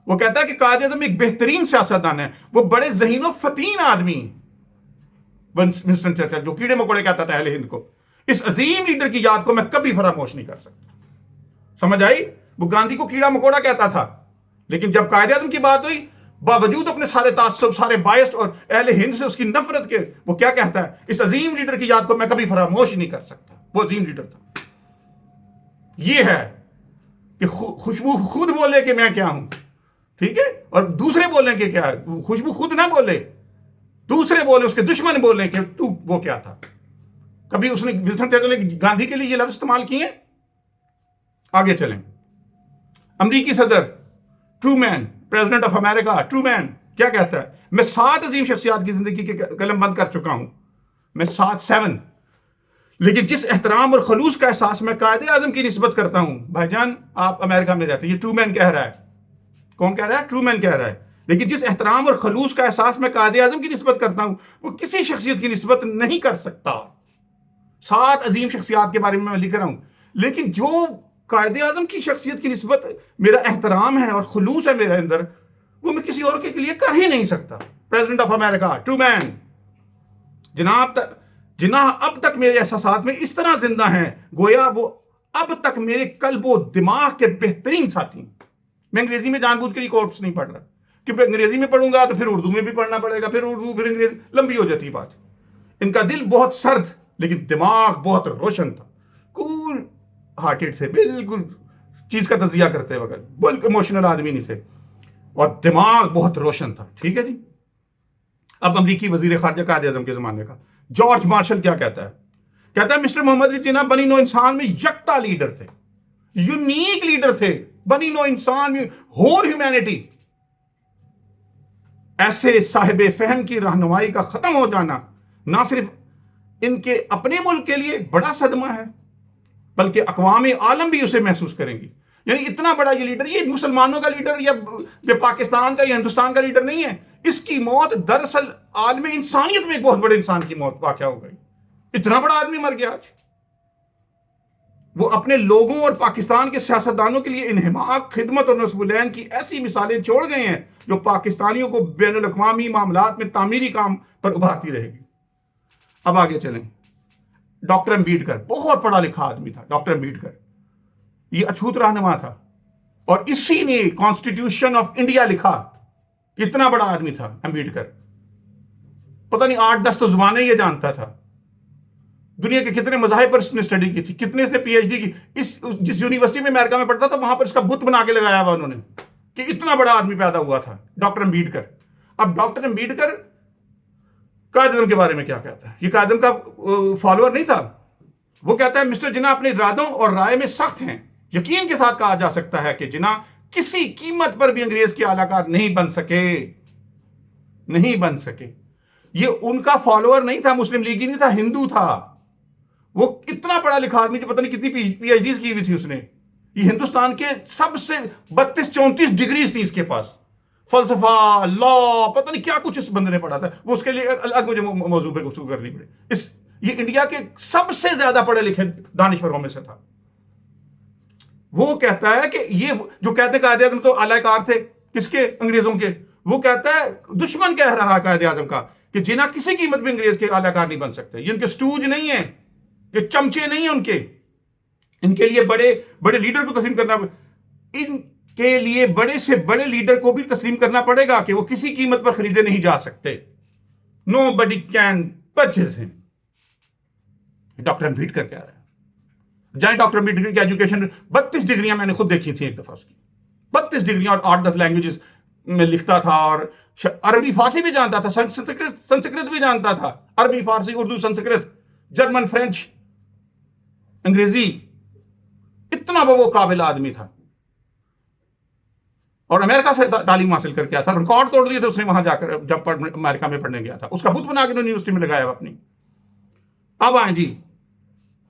Speaker 1: وہ کہتا ہے کہ قائد اعظم ایک بہترین سیاستدان ہے, وہ بڑے ذہین و فتین آدمی ہیں. ونسٹن چرچل جو کیڑے مکوڑے کہتا تھا اہل ہند کو, اس عظیم لیڈر کی یاد کو میں کبھی فراموش نہیں کر سکتا. سمجھ آئی؟ وہ گاندھی کو کیڑا مکوڑا کہتا تھا, لیکن جب قائد اعظم کی بات ہوئی, باوجود اپنے سارے تعصب, سارے بائسڈ اور اہل ہند سے اس کی نفرت کے, وہ کیا کہتا ہے, اس عظیم لیڈر کی یاد کو میں کبھی فراموش نہیں کر سکتا. وہ عظیم لیڈر تھا. یہ ہے کہ خوشبو خود بولے کہ میں کیا ہوں, ٹھیک ہے, اور دوسرے بولیں کہ کیا ہے. خوشبو خود نہ بولے, دوسرے بولے, اس کے دشمن بولیں کہ تو وہ کیا تھا. کبھی اس نے ونسٹن چرچل نے گاندھی کے لیے یہ لفظ استعمال کیے. آگے چلیں. امریکی صدر ٹرومین, پریزیڈنٹ آف امریکہ ٹرومین کیا کہتا ہے, میں 7 عظیم شخصیات کی زندگی کے قلم بند کر چکا ہوں, میں 7 لیکن جس احترام اور خلوص کا احساس میں قائد اعظم کی نسبت کرتا ہوں. بھائی جان آپ امریکہ میں رہتے ہیں, یہ ٹرومین کہہ رہا ہے. کون کہہ رہا ہے؟ ٹرومین کہہ رہا ہے. لیکن جس احترام اور خلوص کا احساس میں قائد اعظم کی نسبت کرتا ہوں وہ کسی شخصیت کی نسبت نہیں کر سکتا. 7 عظیم شخصیات کے بارے میں لکھ رہا ہوں, لیکن جو قائد اعظم کی شخصیت کی نسبت میرا احترام ہے اور خلوص ہے میرے اندر, وہ میں کسی اور کے لیے کر ہی نہیں سکتا. پریزیڈنٹ آف امریکہ ٹرومین. جناح اب تک میرے احساسات میں اس طرح زندہ ہیں گویا وہ اب تک میرے قلب و دماغ کے بہترین ساتھی. میں انگریزی میں جان بوجھ کے کوٹس نہیں پڑھ رہا, کیونکہ انگریزی میں پڑھوں گا تو پھر اردو میں بھی پڑھنا پڑے گا, پھر اردو پھر انگریزی, لمبی ہو جاتی بات. ان کا دل بہت سرد لیکن دماغ بہت روشن تھا. کول ہارٹیڈ سے, بالکل چیز کا تجزیہ کرتے وقت, بالکل ایموشنل آدمی نہیں تھے, اور دماغ بہت روشن تھا. ٹھیک ہے جی. اب امریکی وزیر خارجہ قائد اعظم کے زمانے کا جارج مارشل کیا کہتا ہے؟ کہتا ہے مسٹر محمد علی جناح بنی نو انسان میں یکتا لیڈر تھے, یونیک لیڈر تھے. بنی نو انسان میں ہول ہیومینٹی. ایسے صاحب فہم کی رہنمائی کا ختم ہو جانا نہ صرف ان کے اپنے ملک کے لیے بڑا صدمہ ہے بلکہ اقوام عالم بھی اسے محسوس کریں گی. یعنی اتنا بڑا یہ لیڈر, یہ مسلمانوں کا لیڈر یا پاکستان کا یا ہندوستان کا لیڈر نہیں ہے. اس کی موت دراصل عالم انسانیت میں ایک بہت بڑے انسان کی موت واقع ہو گئی. اتنا بڑا آدمی مر گیا آج. وہ اپنے لوگوں اور پاکستان کے سیاستدانوں کے لیے انہماک, خدمت اور نصب العین کی ایسی مثالیں چھوڑ گئے ہیں جو پاکستانیوں کو بین الاقوامی معاملات میں تعمیری کام پر ابھارتی رہے گی. اب آگے چلیں. ڈاکٹر امبیڈکر بہت پڑھا لکھا آدمی تھا. ڈاکٹر امبیڈکر یہ اچھوت رہنما تھا اور اسی نے کانسٹیٹیوشن آف انڈیا لکھا. اتنا بڑا آدمی تھا امبیڈکر. پتہ نہیں 8-10 تو زبانیں یہ جانتا تھا. دنیا کے کتنے مذاہب پر اس نے اسٹڈی کی تھی, کتنے اس نے پی ایچ ڈی کی. جس یونیورسٹی میں امریکہ میں پڑھتا تھا وہاں پر اس کا بت بنا کے لگایا ہوا انہوں نے کہ اتنا بڑا آدمی پیدا ہوا تھا ڈاکٹر امبیڈکر. اب ڈاکٹر امبیڈکر قائد اعظم کے بارے میں کیا کہتا ہے؟ یہ قائد اعظم کا فالوور نہیں تھا. وہ کہتا ہے مسٹر جناح اپنے ارادوں اور رائے میں سخت ہیں. یقین کے ساتھ کہا جا سکتا ہے کہ جناح کسی قیمت پر بھی انگریز کے اعلی کار نہیں بن سکے. یہ ان کا فالوور نہیں تھا, مسلم لیگی نہیں تھا, ہندو تھا. وہ اتنا پڑھا لکھا آدمی جو پتہ نہیں کتنی پی ایچ ڈیز کی ہوئی تھی اس نے. یہ ہندوستان کے سب سے 32-34 ڈگریز تھی اس کے پاس. فلسفہ, لا, پتہ نہیں کیا کچھ اس بندے نے پڑھا تھا. وہ اس کے لیے الگ مجھے موضوع پر گفتگو کرنی پڑے. یہ انڈیا کے سب سے زیادہ پڑھے لکھے دانشوروں میں سے تھا. وہ کہتا ہے کہ یہ جو کہتے ہیں قائد اعظم تو اعلی کار تھے کس کے؟ انگریزوں کے. وہ کہتا ہے دشمن کہہ رہا ہے قائد اعظم کا کہ جناح کسی قیمت بھی انگریز کے اعلی کار نہیں بن سکتے. یہ ان کے سٹوج نہیں ہیں, یہ چمچے نہیں ہیں. ان کے لیے بڑے لیڈر کو تسلیم کرنا, ان کے لیے بڑے سے بڑے لیڈر کو بھی تسلیم کرنا پڑے گا کہ وہ کسی قیمت پر خریدے نہیں جا سکتے. نو بڈی کین پرچیز ہم. ڈاکٹر امبیڈکر کہہ رہا ہے. جائیں ڈاکٹر امبیڈکر کی ایجوکیشن 32 ڈگریاں میں نے خود دیکھی تھیں ایک دفعہ اس کی. 32 ڈگریاں اور 8-10 لینگویجز. میں لکھتا تھا اور عربی فارسی بھی جانتا تھا، سنسکرت بھی جانتا تھا، عربی فارسی اردو سنسکرت جرمن فرینچ انگریزی، اتنا وہ قابل آدمی تھا، اور امریکہ سے تعلیم حاصل کر کے آیا تھا، ریکارڈ توڑ دیے تھے اس نے وہاں جا کر جب امریکہ میں پڑھنے گیا تھا، اس کا بت بنا کے یونیورسٹی میں لگایا اپنی۔ اب آئیں جی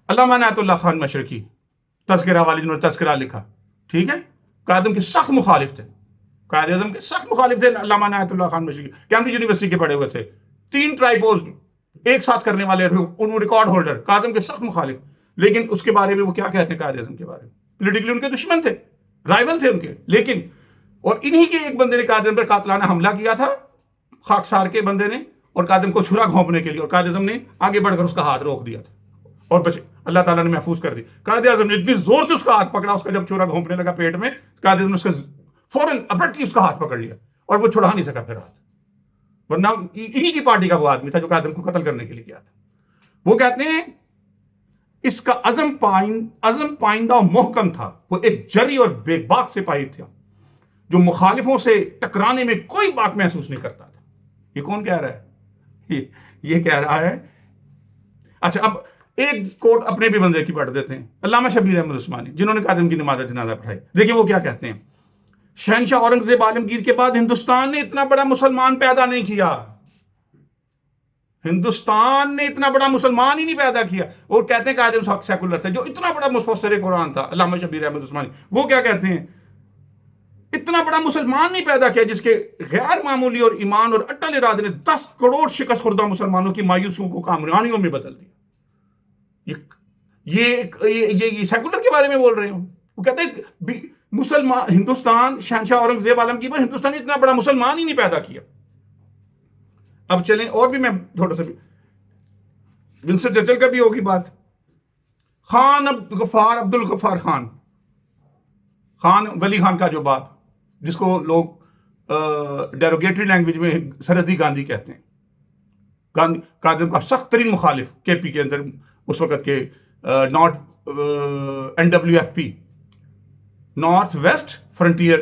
Speaker 1: علامہ عنایت اللہ خان مشرقی، تذکرہ والی جنہوں نے تذکرہ لکھا، ٹھیک ہے، قائد اعظم کے سخت مخالف تھے، قائد اعظم کے سخت مخالف تھے علامہ عنایت اللہ خان مشرقی، کیمبرج یونیورسٹی کے پڑھے ہوئے تھے، 3 ٹرائپوز ایک ساتھ کرنے والے انہوں ریکارڈ ہولڈر، قائد اعظم کے سخت مخالف، لیکن اس کے بارے میں وہ کیا کہتے ہیں قائد اعظم کے بارے میں؟ پولیٹیکلی ان کے دشمن تھے، رائول تھے ان کے، لیکن اور انہی کے ایک بندے نے قائد اعظم پر قاتلانہ حملہ کیا تھا، خاکسار کے بندے نے، اور قائد اعظم کو چھرا گھونپنے کے لیے، اور قائد اعظم نے آگے بڑھ کر اس کا ہاتھ روک دیا تھا اور بچے، اللہ تعالیٰ نے محفوظ کر دی۔ قائد اعظم نے اتنی زور سے اس کا ہاتھ پکڑا، اس کا جب چھرا گھونپنے لگا پیٹ میں، قائد اعظم نے اس کا فوراً ابرٹلی اس کا ہاتھ پکڑ لیا اور وہ چھڑا نہیں سکا پھر ہاتھ، ورنہ انہی کی پارٹی کا وہ آدمی تھا جو قائد اعظم کو قتل کرنے کے لیے کیا تھا۔ وہ کہتے ہیں اس کا عزم پائندہ و محکم تھا، وہ ایک جری اور بے باک سپاہی تھا جو مخالفوں سے ٹکرانے میں کوئی باک محسوس نہیں کرتا تھا۔ یہ کون کہہ رہا ہے؟ یہ کہہ رہا ہے، اچھا اب ایک کوٹ اپنے بھی بندے کی پڑھ دیتے ہیں، علامہ شبیر احمد عثمانی، جنہوں نے قائد اعظم کی نماز جنازہ پڑھائی۔ دیکھیں وہ کیا کہتے ہیں، شہنشاہ اورنگزیب عالمگیر کے بعد ہندوستان نے اتنا بڑا مسلمان پیدا نہیں کیا، ہندوستان نے اتنا بڑا مسلمان ہی نہیں پیدا کیا۔ اور کہتے ہیں قائد اعظم سیکولر تھے، جو اتنا بڑا مفسر قرآن تھا علامہ شبیر احمد عثمانی، وہ کیا کہتے ہیں، اتنا بڑا مسلمان نہیں پیدا کیا جس کے غیر معمولی اور ایمان اور اٹل ارادے نے 10 کروڑ شکست خوردہ مسلمانوں کی مایوسیوں کو کامیابیوں میں بدل دیا۔ یہ سیکولر کے بارے میں بول رہے ہوں، وہ کہتے ہیں مسلمان ہندوستان، شہنشاہ اورنگزیب عالمگیر پر ہندوستان نے اتنا بڑا مسلمان ہی نہیں پیدا کیا۔ اب چلیں اور بھی، میں تھوڑا سا بھی ونسٹن چرچل کا بھی ہوگی بات، خان عبد الغفار خان ولی خان کا جو باپ، جس کو لوگ ڈیروگیٹری لینگویج میں سرحدی گاندھی کہتے ہیں، قائد اعظم کا سخت ترین مخالف کے پی کے اندر اس وقت کے NWFP north west frontier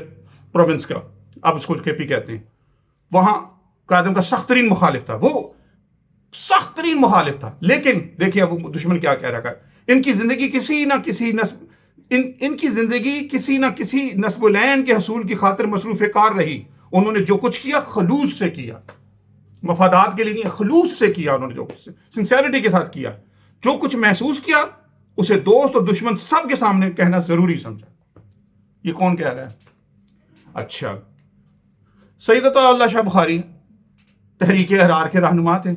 Speaker 1: province کا، اب اس کو کے پی کہتے ہیں، وہاں قائد اعظم کا سخت ترین مخالف تھا، وہ سخت ترین مخالف تھا، لیکن دیکھیے اب دشمن کیا کہہ رہا ہے، ان کی زندگی کسی نہ کسی نسب العین کے حصول کی خاطر مصروف کار رہی، انہوں نے جو کچھ کیا خلوص سے کیا، مفادات کے لیے نہیں، خلوص سے کیا، انہوں نے جو کچھ سنسیئرٹی کے ساتھ کیا، جو کچھ محسوس کیا اسے دوست اور دشمن سب کے سامنے کہنا ضروری سمجھا۔ یہ کون کہہ رہا ہے؟ اچھا، سید عطا اللہ شاہ بخاری تحریک احرار کے رہنما تھے،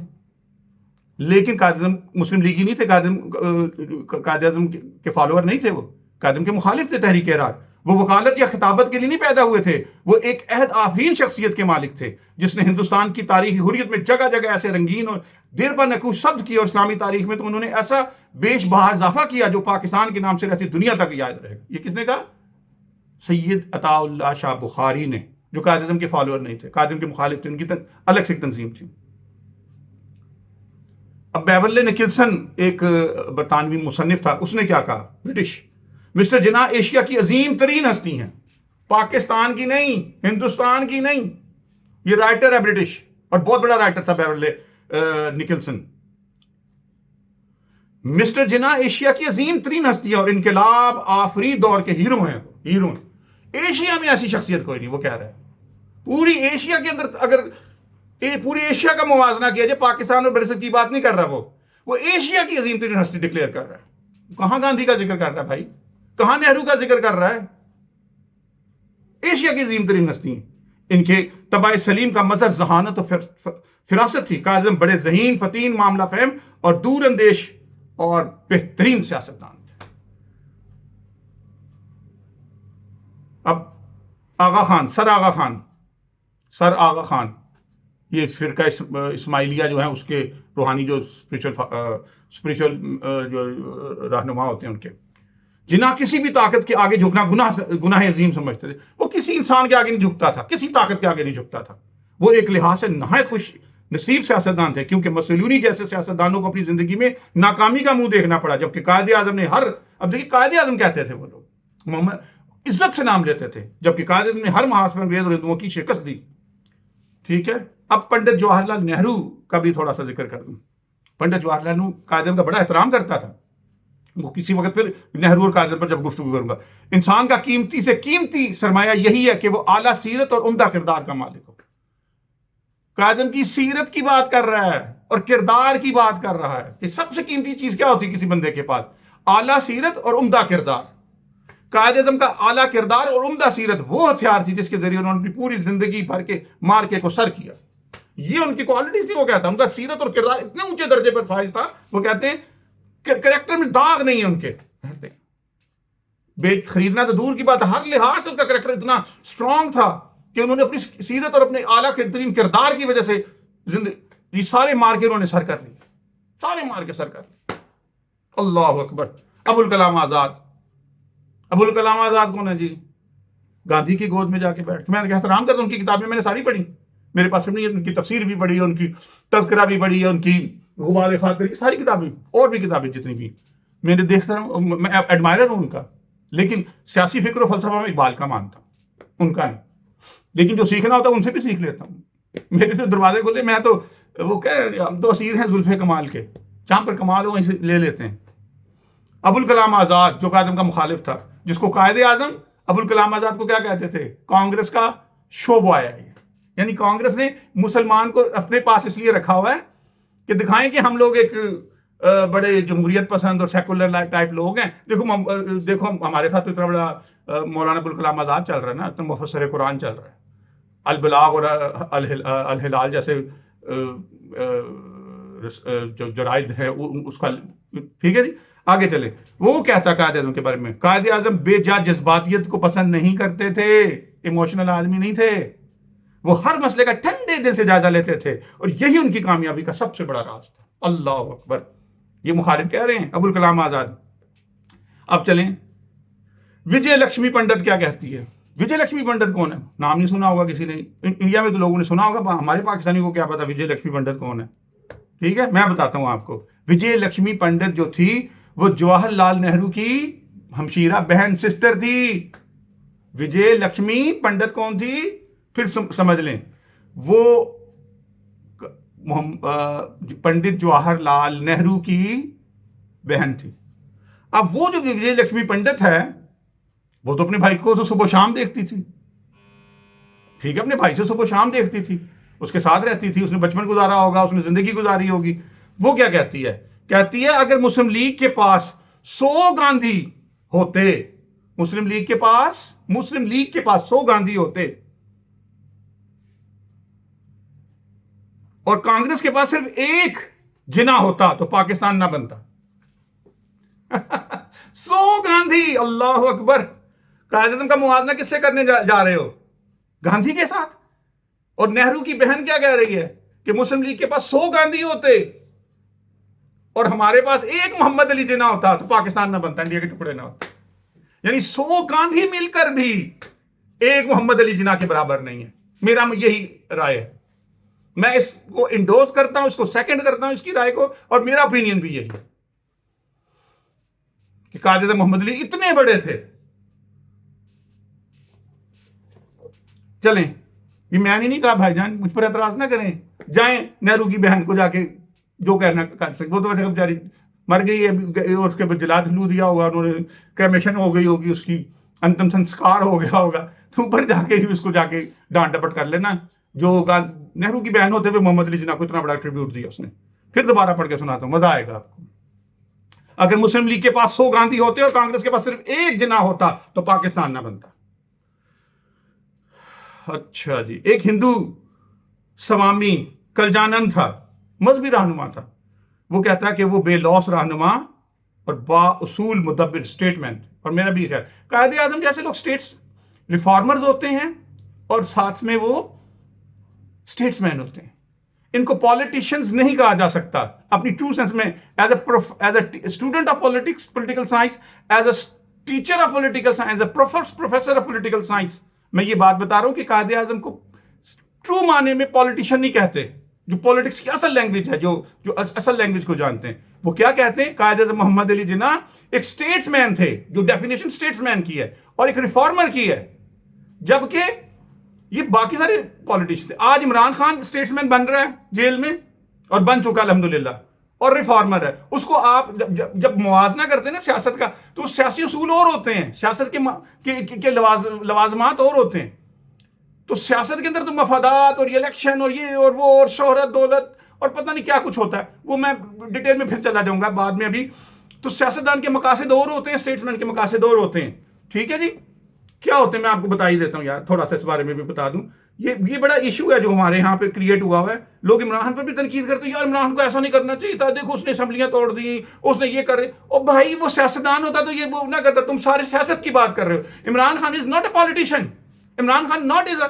Speaker 1: لیکن قائد اعظم مسلم لیگی نہیں تھے، قائد اعظم کے فالوور نہیں تھے، وہ قائد اعظم کے مخالف تھے تحریک احرار، وہ وکالت یا خطابت کے لیے نہیں پیدا ہوئے تھے، وہ ایک عہد آفرین شخصیت کے مالک تھے جس نے ہندوستان کی تاریخی حریت میں جگہ جگہ ایسے رنگین اور دیر پر نکوش ثبت کی، اور اسلامی تاریخ میں تو انہوں نے ایسا بیش بہا اضافہ کیا جو پاکستان کے نام سے رہتی دنیا تک یاد رہے گا۔ یہ کس نے کہا؟ سید عطا اللہ شاہ بخاری نے، جو قائد اعظم کے فالوور نہیں تھے، قائد اعظم کے مخالف تھے، ان کی الگ سے تنظیم تھی۔ اب بیورلی نکلسن ایک برطانوی مصنف تھا، اس نے کیا کہا، برٹش، مسٹر جناح ایشیا کی عظیم ترین ہستی ہیں، پاکستان کی نہیں، ہندوستان کی نہیں، یہ رائٹر ہے برٹش، اور بہت بڑا رائٹر تھا بیورلی نکلسن۔ مسٹر جناح ایشیا کی عظیم ترین ہستی ہے اور انقلاب آفری دور کے ہیرو ہیں، ایشیا میں ایسی شخصیت کوئی نہیں، وہ کہہ رہا ہے پوری ایشیا کے اندر، اگر پوری ایشیا کا موازنہ کیا جائے، پاکستان اور برصغیر کی بات نہیں کر رہا، وہ ایشیا کی عظیم ترین ہستی ڈکلیئر کر رہا ہے۔ کہاں گاندھی کا ذکر کر رہا ہے بھائی، کہاں نہرو کا ذکر کر رہا ہے؟ ایشیا کی عظیم ترین ہستی ہیں، ان کے طبع سلیم کا مظہر ذہانت و فراست تھی، قائد اعظم بڑے ذہین، فطین، معاملہ فہم اور دور اندیش اور بہترین سیاستدان تھے۔ اب آغا خان، سر آغا خان، یہ فرقہ اسماعیلیہ جو ہے اس کے روحانی جو اسپریچول جو رہنما ہوتے ہیں، ان کے جناح کسی بھی طاقت کے آگے جھکنا گناہ عظیم سمجھتے تھے، وہ کسی انسان کے آگے نہیں جھکتا تھا، کسی طاقت کے آگے نہیں جھکتا تھا، وہ ایک لحاظ سے نہایت خوش نصیب سیاستدان تھے، کیونکہ مسولینی جیسے سیاستدانوں کو اپنی زندگی میں ناکامی کا منہ دیکھنا پڑا، جبکہ قائد اعظم نے اب دیکھیے قائد اعظم کہتے تھے وہ لوگ، عزت سے نام لیتے تھے، جبکہ قائد اعظم نے ہر محاذ پر انگریز اور ہندوؤں کی شکست دی. ٹھیک ہے. اب پنڈت جواہر لال نہرو کا بھی تھوڑا سا ذکر کر دوں. پنڈت جواہر لال نہرو قائد اعظم کا بڑا احترام کرتا تھا. وہ کسی وقت پھر نہرو اور قائد اعظم پر جب گفتگو کروں گا. انسان کا قیمتی سے قیمتی سرمایہ یہی ہے کہ وہ اعلیٰ سیرت اور عمدہ کردار کا مالک ہو. قائد اعظم کی سیرت کی بات کر رہا ہے اور کردار کی بات کر رہا ہے کہ سب سے قیمتی چیز کیا ہوتی ہے کسی بندے کے پاس؟ اعلیٰ سیرت اور عمدہ کردار. قائد اعظم کا اعلیٰ کردار اور عمدہ سیرت وہ ہتھیار تھی جس کے ذریعے انہوں نے اپنی پوری زندگی بھر کے مارکے کو سر کیا. یہ ان کی کوالٹیز تھی. وہ کہتا ہے ان کا سیرت اور کردار اتنے اونچے درجے پر فائز تھا. وہ کہتے ہیں کریکٹر میں داغ نہیں ہے ان کے. بیٹ خریدنا تو دور کی بات ہے، ہر لحاظ سے ان کا کریکٹر اتنا اسٹرانگ تھا کہ انہوں نے اپنی سیرت اور اپنے اعلیٰ ترین کردار کی وجہ سے زندگی یہ سارے مارکے انہوں نے سر کر لیے. سارے مارکے سر کر لیے. اللہ اکبر. ابوالکلام آزاد. ابوالکلام آزاد کون ہے جی؟ گاندھی کی گود میں جا کے بیٹھ کے میں احترام کرتا ہوں. ان کی کتابیں میں نے ساری پڑھی. میرے پاس نہیں، ان کی تفسیر بھی پڑھی ہے، ان کی تذکرہ بھی پڑھی ہے، ان کی غبار خاطر کی ساری کتابیں اور بھی کتابیں جتنی بھی میں نے دیکھتا ہوں. میں ایڈمائرر ہوں ان کا، لیکن سیاسی فکر و فلسفہ میں اقبال کا مانتا ہوں، ان کا نہیں. لیکن جو سیکھنا ہوتا ہے ان سے بھی سیکھ لیتا ہوں. میرے سے دروازے کھلے، میں تو وہ ہم تو اسیر ہیں زلف کمال کے، جہاں پر کمال ہو وہیں سے لے لیتے ہیں. ابوالکلام آزاد جو قائد اعظم کا مخالف تھا، جس کو قائد اعظم ابوالکلام آزاد کو کیا کہتے تھے؟ کانگریس کا شعبہ ہے. یعنی کانگریس نے مسلمان کو اپنے پاس اس لیے رکھا ہوا ہے کہ دکھائیں کہ ہم لوگ ایک بڑے جمہوریت پسند اور سیکولر ٹائپ لوگ ہیں. دیکھو ہمارے ساتھ تو اتنا بڑا مولانا ابوالکلام آزاد چل رہا ہے نا، اتنا مفسر قرآن چل رہا ہے، البلاغ اور الہلال جیسے جو جرائد ہے اس کا. ٹھیک ہے جی، آگے چلے. وہ کہتا قائد اعظم کے بارے میں، قائد اعظم بے جا جذباتیت کو پسند نہیں کرتے تھے، ایموشنل آدمی نہیں تھے. وہ ہر مسئلے کا ٹھنڈے دل سے جائزہ لیتے تھے اور یہی ان کی کامیابی کا سب سے بڑا راز تھا. اللہ اکبر. یہ مخالف کہہ رہے ہیں ابوالکلام آزاد. اب چلیں وجے لکشمی پنڈت کیا کہتی ہے. وجے لکشمی پنڈت کون ہے؟ نام نہیں سنا ہوگا کسی نے. انڈیا میں تو لوگوں نے سنا ہوگا، ہمارے پاکستانی کو کیا پتا وجے لکشمی پنڈت کون ہے. ٹھیک ہے، میں بتاتا ہوں آپ کو. وجے لکشمی پنڈت جو تھی وہ جواہر لال نہرو کی ہمشیرہ بہن سسٹر تھی. وجے لکشمی پنڈت کون تھی؟ پھر سمجھ لیں، وہ پنڈت جواہر لال نہرو کی بہن تھی. اب وہ جو وجے لکشمی پنڈت ہے وہ تو اپنے بھائی کو تو صبح و شام دیکھتی تھی. ٹھیک ہے، اپنے بھائی سے صبح و شام دیکھتی تھی، اس کے ساتھ رہتی تھی، اس نے بچپن گزارا ہوگا، اس نے زندگی گزاری ہوگی. وہ کیا کہتی ہے؟ کہتی ہے اگر مسلم لیگ کے پاس 100 گاندھی ہوتے، مسلم لیگ کے پاس 100 گاندھی ہوتے اور کانگریس کے پاس صرف ایک جناح ہوتا تو پاکستان نہ بنتا. 100 گاندھی. اللہ اکبر. قائد اعظم کا موازنہ کس سے کرنے جا رہے ہو؟ گاندھی کے ساتھ. اور نہرو کی بہن کیا کہہ رہی ہے کہ مسلم لیگ کے پاس 100 گاندھی ہوتے اور ہمارے پاس ایک محمد علی جناح ہوتا تو پاکستان نہ بنتا، انڈیا کے ٹکڑے نہ ہوتے. یعنی 100 گاندھی مل کر بھی ایک محمد علی جناح کے برابر نہیں ہے. میرا یہی رائے ہے. میں اس کو انڈورس کرتا ہوں، اس کو سیکنڈ کرتا ہوں، اس کی رائے کو، اور میرا اوپینین بھی یہی ہے کہ قائد اعظم محمد علی اتنے بڑے تھے. چلیں، یہ میں نے نہیں کہا بھائی جان، مجھ پر اعتراض نہ کریں. جائیں نہرو کی بہن کو جا کے جو کہنا کر سکتے. وہ تو ویسے بیچاری مر گئی ہے اور اس کے بعد جلاد ہلو دیا ہوگا، انہوں نے کریمیشن ہو گئی ہوگی، اس کی انتم سنسکار ہو گیا ہوگا. تو اوپر جا کے اس کو جا کے ڈانٹ ڈپٹ کر لینا. جو نہرو کی بہن ہوتے ہوئے محمد علی جناح کو اتنا بڑا ٹریبیوٹ دیا اس نے. پھر دوبارہ پڑھ کے سناتا ہوں، مزہ آئے گا آپ کو. اگر مسلم لیگ کے پاس 100 گاندھی ہوتے اور کانگریس کے پاس صرف ایک جناح ہوتا تو پاکستان نہ بنتا. اچھا جی. ایک ہندو سوامی کلجانند تھا، مذہبی رہنما تھا. وہ کہتا ہے کہ وہ بے لوث رہنما اور با اصول مدبر اسٹیٹمین. اور میرا بھی خیال قائد اعظم جیسے لوگ اسٹیٹس ریفارمرز ہوتے ہیں اور ساتھ میں وہ اسٹیٹس مین ہوتے ہیں. ان کو پالیٹیشنز نہیں کہا جا سکتا اپنی ٹرو سینس میں. As a student of politics political science, as a teacher of political science, as a professor of political science, میں یہ بات بتا رہا ہوں کہ قائد اعظم کو ٹرو معنی میں پالیٹیشین نہیں کہتے. جو پولیٹکس کی اصل لینگویج ہے، جو اصل لینگویج کو جانتے ہیں، وہ کیا کہتے ہیں؟ قائد اعظم محمد علی جناح ایک اسٹیٹس مین تھے، جو ڈیفینیشن اسٹیٹس مین کی ہے، اور ایک ریفارمر کی ہے، جبکہ یہ باقی سارے پالیٹیشن تھے. آج عمران خان اسٹیٹس مین بن رہا ہے جیل میں، اور بن چکا الحمدللہ، اور ریفارمر ہے. اس کو آپ جب موازنہ کرتے ہیں نا سیاست کا، تو سیاسی اصول اور ہوتے ہیں، سیاست کے لوازمات اور ہوتے ہیں. تو سیاست کے اندر تو مفادات اور یہ الیکشن اور یہ اور وہ اور شہرت دولت اور پتہ نہیں کیا کچھ ہوتا ہے، وہ میں ڈیٹیل میں پھر چلا جاؤں گا بعد میں. ابھی تو سیاستدان کے مقاصد اور ہوتے ہیں، اسٹیٹس مین کے مقاصد اور ہوتے ہیں. ٹھیک ہے جی، کیا ہوتے ہیں میں آپ کو بتا ہی دیتا ہوں یار، تھوڑا سا اس بارے میں بھی بتا دوں. یہ بڑا ایشو ہے جو ہمارے یہاں پہ کریٹ ہوا ہے. لوگ عمران خان پر بھی تنقید کرتے ہیں، یار عمران خان کو ایسا نہیں کرنا چاہیے تھا، دیکھو اس نے اسمبلیاں توڑ دی، اس نے یہ کرے. اور بھائی وہ سیاستدان ہوتا تو یہ وہ نہ کرتا. تم سارے سیاست کی بات کر رہے ہو. Imran Khan is not a politician. Imran Khan not is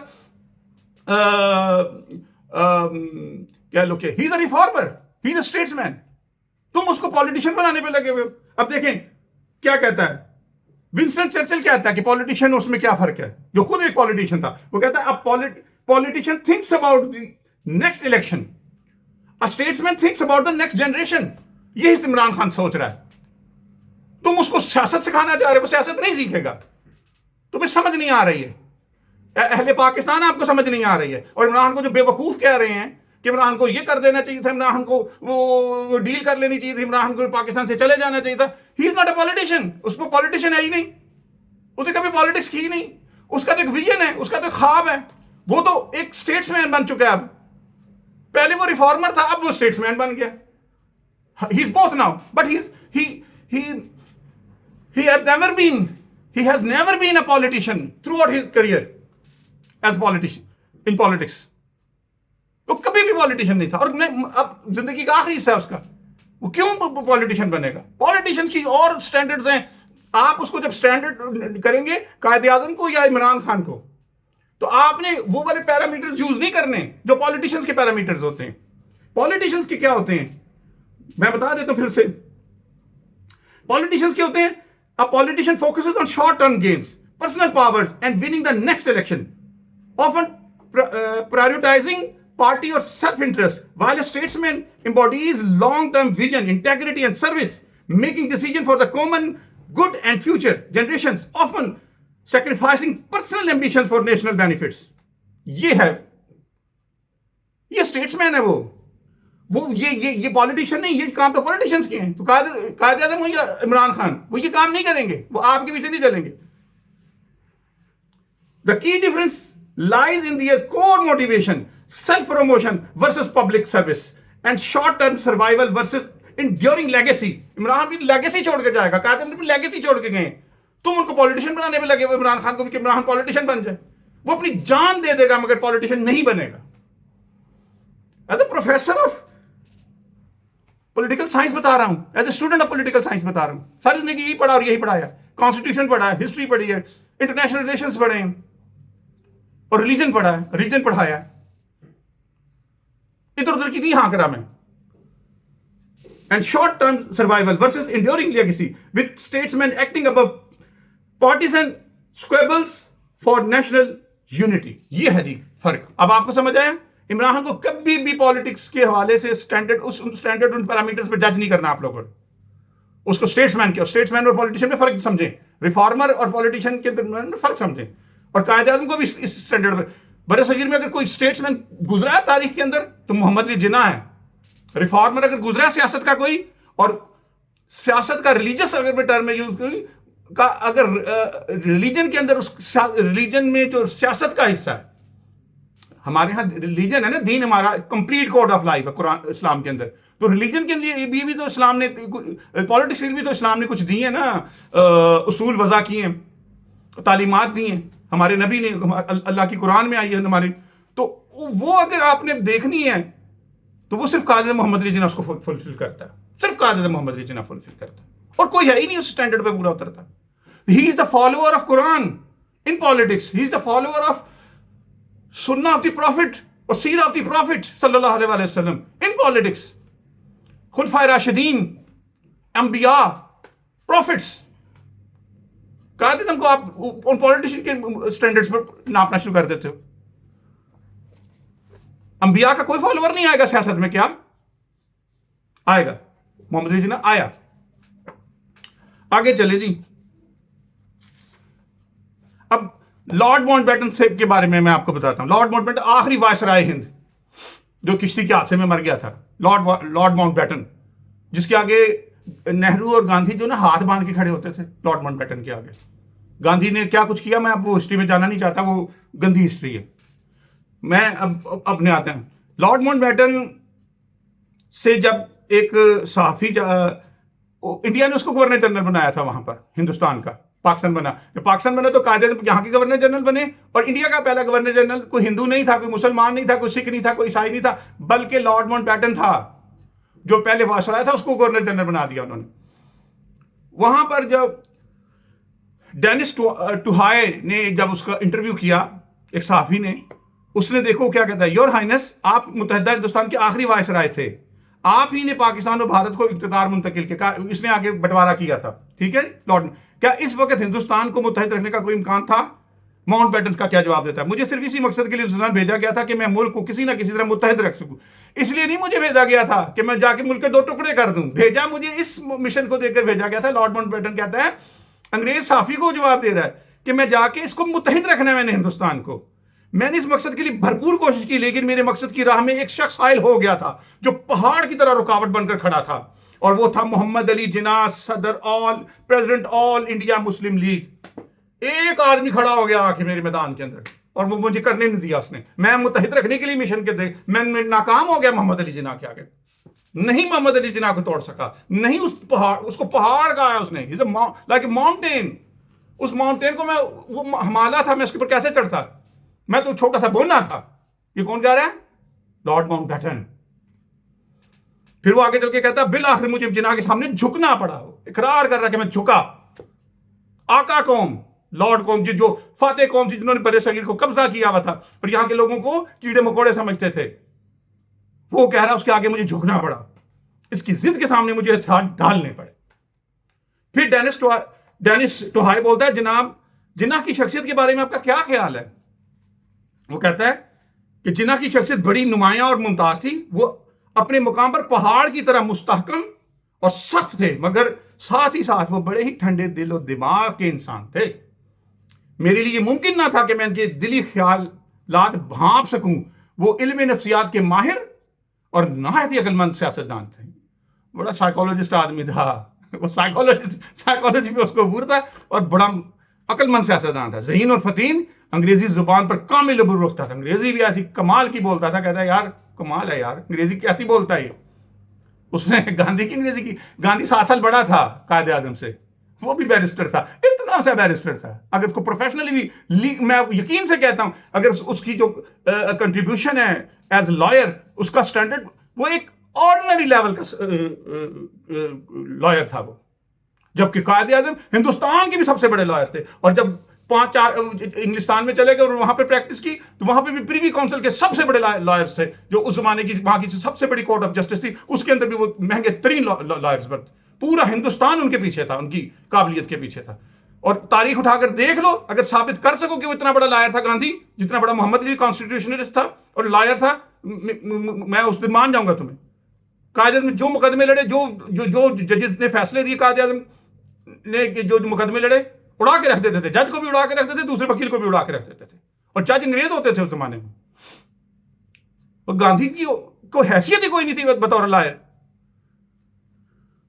Speaker 1: کہہ لو کہ ہی از اے reformer, he is a status مین. تم اس کو پالیٹیشین بنانے پہ لگے ہوئے ہو. اب دیکھیں کیا کہتا ہے ونسٹن چرچل، کہتا ہے کہ پالیٹیشین اس میں کیا فرق ہے، جو خود ایک پالیٹیشین تھا. وہ کہتا ہے اب politician thinks about the next election, statesman thinks about the next generation. یہی عمران خان سوچ رہا ہے. تم اس کو سیاست سکھانا چاہ رہے ہو، وہ سیاست نہیں سیکھے گا. تمہیں سمجھ نہیں آ رہی ہے، اہل پاکستان آپ کو سمجھ نہیں آ رہی ہے. اور عمران کو جو بے وقوف کہہ رہے ہیں کہ عمران کو یہ کر دینا چاہیے تھا، عمران کو وہ ڈیل کر لینی چاہیے تھی، عمران کو پاکستان سے چلے جانا چاہیے تھا. ہی از ناٹ اے پالیٹیشین. اس کو پالیٹیشین ہے ہی نہیں، اس نے کبھی پالیٹکس کی نہیں. اس کا تو ایک ویژن ہے، اس کا تو ایک خواب ہے. وہ تو ایک اسٹیٹس مین بن چکا ہے. اب پہلے وہ ریفارمر تھا، اب وہ اسٹیٹس مین بن گیا. He is both now, but he has never been a politician throughout his career as politician in politics. وہ کبھی بھی پالیٹیشین نہیں تھا. اور اب زندگی کا آخری حصہ ہے اس کا، وہ کیوں پالیٹیشین بنے گا؟ پالیٹیشین کی اور سٹینڈرڈز ہیں. آپ اس کو جب سٹینڈرڈ کریں گے قائد اعظم کو یا عمران خان کو، تو آپ نے وہ والے پیرامیٹرز یوز نہیں کرنے جو پالیٹیشینز کے پیرامیٹرز ہوتے ہیں. پالیٹیشینز کے کیا ہوتے ہیں میں بتا دیتا ہوں پھر سے. پالیٹیشینز کے ہوتے ہیں a politician focuses on short-term gains, personal powers, and winning the next election, often prioritizing party or self-interest, while a statesman embodies long-term vision, integrity, and service, making decisions for the common good and future generations, often sacrificing personal ambitions for national benefits. یہ ہے، یہ statesman ہے. وہ یہ politician نہیں. یہ کام تو politicians کے ہیں. تو قائد اعظم ہوئی عمران خان، وہ یہ کام نہیں کریں گے، وہ آپ کے پیچھے نہیں چلیں گے. The key difference lies in their core motivation, self-promotion versus public service, and short-term survival versus enduring legacy. Imran بھی لیگیسی چھوڑ کے جائے گا، قائد اعظم بھی لیگیسی چھوڑ کے گئے. تم ان کو پالیٹیشین بنانے پہ لگے ہوئے، عمران خان کو بھی کہ عمران پالیٹیشین بن جائے. وہ اپنی جان دے دے گا مگر پالیٹیشین نہیں بنے گا. As a professor of political science بتا رہا ہوں، as a student of political science بتا رہا ہوں. ساری زندگی یہی پڑھا اور یہی پڑھایا. کانسٹیٹیوشن پڑھا ہے، ہسٹری پڑھی ہے، انٹرنیشنل ریلیشنز پڑھے ہیں، اور ریلیجن پڑھا ہے، ریلیجن پڑھایا ہے. ادھر ادھر کی نہیں ہاں کرا میں. And short term survival versus enduring legacy with statesman acting above partisan squabbles for national unity. یہ ہے جی فرق. اب آپ کو سمجھ آیا؟ عمران خان کو کبھی بھی پالیٹکس کے حوالے سے اسٹینڈرڈ ان پیرامیٹرز پہ جج نہیں کرنا آپ لوگوں. اس کو اسٹیٹس مین کے، اسٹیٹس مین اور پالیٹیشین میں فرق سمجھیں، ریفارمر اور پالیٹیشین کے درمیان فرق سمجھیں. اور قائد اعظم کو بھی اس اسٹینڈرڈ پہ. برے صغیر میں اگر کوئی اسٹیٹس مین گزرا ہے تاریخ کے اندر تو محمد علی جناح ہے. ریفارمر اگر گزرا ہے سیاست کا کوئی، اور سیاست کا ریلیجس اگر میں ٹرم میں یوز کوئی کا، اگر ریلیجن کے اندر اس ریلیجن میں جو سیاست کا حصہ ہے، ہمارے یہاں ریلیجن ہے نا، دین ہمارا کمپلیٹ کوڈ آف لائف ہے قرآن اسلام کے اندر. تو ریلیجن کے لیے بھی تو اسلام نے، پالیٹکس کے لیے بھی تو اسلام نے کچھ دی ہیں نا، اصول وضع کیے ہیں، تعلیمات دی ہیں ہمارے نبی نے، اللہ کی قرآن میں آئی ہے ہماری. تو وہ اگر آپ نے دیکھنی ہے تو وہ صرف قائد محمد علی جناح اس کو فلفل کرتا ہے. صرف قائد محمد علی جناح فلفل کرتا ہے، اور کوئی ہے ہی نہیں اس اسٹینڈرڈ پہ پورا اترتا. He is the follower of Quran in politics. He is the follower of Sunnah of the prophet اور سیرہ آف دی پروفٹ صلی اللہ علیہ وسلم ان پالیٹکس. خلفائے راشدین، انبیاء، پروفٹس. قائد اعظم کو آپ ان پالیٹیشین کے اسٹینڈرڈز پر ناپنا شروع کر دیتے ہو. انبیاء کا کوئی فالوور نہیں آئے گا سیاست میں، کیا آئے گا؟ محمد علی جناح آیا. آگے چلے جی. اب لارڈ ماؤنٹ بیٹن سے کے بارے میں آپ کو بتاتا ہوں. لارڈ ماؤنٹ بیٹن آخری وائسرائے ہند جو کشتی کے حادثے میں مر گیا تھا. لارڈ ماؤنٹ بیٹن، جس کے آگے نہرو اور گاندھی جو نا ہاتھ باندھ کے کھڑے ہوتے تھے لارڈ ماؤنٹ بیٹن کے آگے. گاندھی نے کیا کچھ کیا میں اب وہ ہسٹری میں جانا نہیں چاہتا، وہ گندی ہسٹری ہے. میں اپنے آتے ہیں. لارڈ ماؤنٹ بیٹن سے جب ایک صحافی انڈیا نے اس کو گورنر جنرل بنایا تھا وہاں پر ہندوستان کا. پاکستان بنا، جب پاکستان بنا تو قائد اعظم یہاں کے گورنر جنرل بنے، اور انڈیا کا پہلا گورنر جنرل کوئی ہندو نہیں تھا، کوئی مسلمان نہیں تھا، کوئی سکھ نہیں تھا، کوئی عیسائی نہیں تھا، بلکہ لارڈ ماؤنٹ بیٹن تھا جو پہلے وائسرائے تھا، اس کو گورنر جنرل بنا دیا انہوں نے. وہاں پر جب ڈینس ٹوہائے نے جب اس کا انٹرویو کیا ایک صحافی نے، اس نے دیکھو کیا کہتا ہے، یور ہائنس آپ متحدہ ہندوستان کے آخری وائسرائے تھے، آپ ہی نے پاکستان اور بھارت کو اقتدار منتقل کیا. اس نے آگے بٹوارا کیا تھا. ٹھیک ہے لارڈ، کیا اس وقت ہندوستان کو متحد رکھنے کا کوئی امکان تھا؟ ماؤنٹ بیٹن کا کیا جواب دیتا ہے، مجھے صرف اسی مقصد کے لیے ہندوستان بھیجا گیا تھا کہ میں ملک کو کسی نہ کسی طرح متحد رکھ سکوں. اس لیے نہیں مجھے بھیجا گیا تھا کہ میں جا کے ملک کے دو ٹکڑے کر دوں، بھیجا مجھے اس مشن کو دے کر بھیجا گیا تھا. لارڈ ماؤنٹ بیٹن کہتا ہے، انگریز صحافی کو جواب دے رہا ہے کہ میں جا کے اس کو متحد رکھنا ہے میں نے ہندوستان کو. میں نے اس مقصد کے لیے بھرپور کوشش کی، لیکن میرے مقصد کی راہ میں ایک شخص حائل ہو گیا تھا جو پہاڑ کی طرح رکاوٹ بن کر کھڑا تھا، اور وہ تھا محمد علی جناح، صدر پریزیڈنٹ آل انڈیا مسلم لیگ. ایک آدمی کھڑا ہو گیا آ کے میرے میدان کے اندر، اور وہ مجھے کرنے نہیں دیا. اس نے میں متحد رکھنے کے لیے مشن کے میں ناکام ہو گیا محمد علی جناح کے آگے. نہیں محمد علی جناح کو توڑ سکا، نہیں اس کو پہاڑ کہا ہے اس نے، لائک ماؤنٹین. اس ماؤنٹین کو وہ ہمالا تھا، میں اس کے اوپر کیسے چڑھتا؟ میں تو چھوٹا سا بونا تھا. یہ کون کہہ رہا ہے؟ Lord Mountbatten. پھر وہ آگے چل کے کہتا ہے بالآخر مجھے جناح کے سامنے جھکنا پڑا. اقرار کر رہا کہ میں جھکا. آقا قوم، لارڈ قوم جو فاتح قوم تھی، جنہوں نے برے صغیر کو قبضہ کیا ہوا تھا اور یہاں کے لوگوں کو کیڑے مکوڑے سمجھتے تھے، وہ کہہ رہا اس کے آگے مجھے جھکنا پڑا، اس کی ضد کے سامنے مجھے ہتھیار ڈالنے پڑے. پھر ڈینس ٹوہائے بولتا ہے، جناب جناح کی شخصیت کے بارے میں آپ کا کیا خیال ہے؟ وہ کہتا ہے کہ جناح کی شخصیت بڑی نمایاں اور ممتاز تھی. وہ اپنے مقام پر پہاڑ کی طرح مستحکم اور سخت تھے، مگر ساتھ ہی ساتھ وہ بڑے ہی ٹھنڈے دل و دماغ کے انسان تھے. میرے لیے یہ ممکن نہ تھا کہ میں ان کے دلی خیالات بھانپ سکوں. وہ علم نفسیات کے ماہر اور نہایت ہی عقل مند سیاستدان تھے. بڑا سائیکالوجسٹ آدمی تھا وہ، سائیکالوجی میں اس کو عبور تھا، اور بڑا عقل مند سیاستدان تھا. ذہین اور فتین، انگریزی زبان پر کامل عبور رکھتا تھا. انگریزی بھی ایسی کمال کی بولتا تھا. کہتا ہے یار کمال ہے یار، انگریزی کیسی بولتا ہے یہ. اس نے گاندھی کی انگریزی کی، گاندھی 7 سال بڑا تھا قائد اعظم سے، وہ بھی بیرسٹر تھا، اتنا سا بیرسٹر تھا. اگر اس کو پروفیشنلی بھی میں یقین سے کہتا ہوں، اگر اس کی جو کنٹریبیوشن ہے ایز اے لائر، اس کا سٹینڈرڈ، وہ ایک آرڈنری لیول کا لائر تھا وہ. جبکہ قائد اعظم ہندوستان کے بھی سب سے بڑے لائر تھے. اور جب 5-4 انگلستان میں چلے گئے اور وہاں پہ پریکٹس کی، تو وہاں پہ بھی پریوی کونسل کے سب سے بڑے لائرز تھے، جو اس زمانے کی وہاں کی سب سے بڑی کورٹ آف جسٹس تھی. اس کے اندر بھی وہ مہنگے ترین لائرز پر. پورا ہندوستان ان کے پیچھے تھا، ان کی قابلیت کے پیچھے تھا. اور تاریخ اٹھا کر دیکھ لو، اگر ثابت کر سکو کہ وہ اتنا بڑا لائر تھا گاندھی، جتنا بڑا محمد علی کانسٹیٹیوشنلسٹ تھا اور لائر تھا، میں اس دن مان جاؤں گا تمہیں. قائد اعظم جو مقدمے لڑے، جو ججز نے فیصلے دیے، قائد اعظم نے جو مقدمے لڑے، اڑا کے رکھ دیتے تھے. جج کو بھی اڑا کے رکھ دیتے تھے، دوسرے وکیل کو بھی اڑا کے رکھ دیتے تھے. اور جج انگریز ہوتے تھے اس زمانے میں. اور گاندھی کی کوئی حیثیت ہی کوئی نہیں تھی بطور لائر.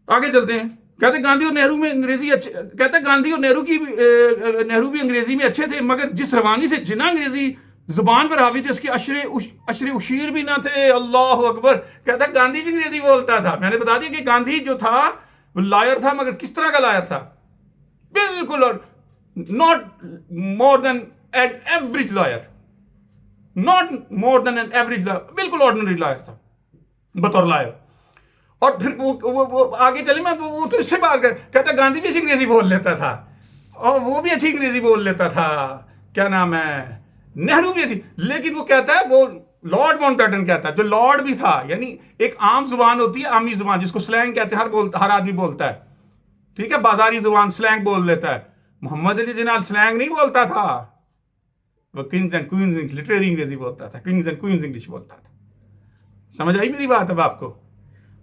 Speaker 1: آگے چلتے ہیں. کہتے گاندھی اور نہرو میں انگریزی کہتے گاندھی اور نہرو بھی انگریزی میں اچھے تھے، مگر جس روانی سے جناح انگریزی زبان پر حاوی تھے، اس کے اشر اشیر بھی نہ تھے. اللہ اکبر. کہتا ہے گاندھی بھی انگریزی بولتا تھا. میں نے بتا دیا کہ گاندھی جو تھا وہ لائر تھا، مگر کس طرح کا لائر تھا؟ بالکل not more than an average lawyer, not more than an average lawyer, بالکل ordinary lawyer تھا بطور لائر. اور پھر وہ آگے چلے، میں وہ تو اس سے بات کر، کہتا گاندھی بھی انگریزی بول لیتا تھا، اور وہ بھی اچھی انگریزی بول لیتا تھا. کیا نام ہے، نہرو بھی اچھی. لیکن وہ کہتا ہے، وہ لارڈ ماؤنٹ بیٹن کہتا ہے، جو لارڈ بھی تھا، یعنی ایک عام زبان ہوتی ہے، عامی زبان، جس کو سلینگ کہتے ہیں، ہر آدمی بولتا ہے. ٹھیک ہے، بازاری زبان سلینگ بول لیتا ہے. محمد علی جناح سلینگ نہیں بولتا تھا، وہ کنگز اینڈ کوئنز لٹریری انگریزی بولتا تھا، کنگز اینڈ کوئنز انگلش بولتا تھا. سمجھ آئی میری بات اب آپ کو؟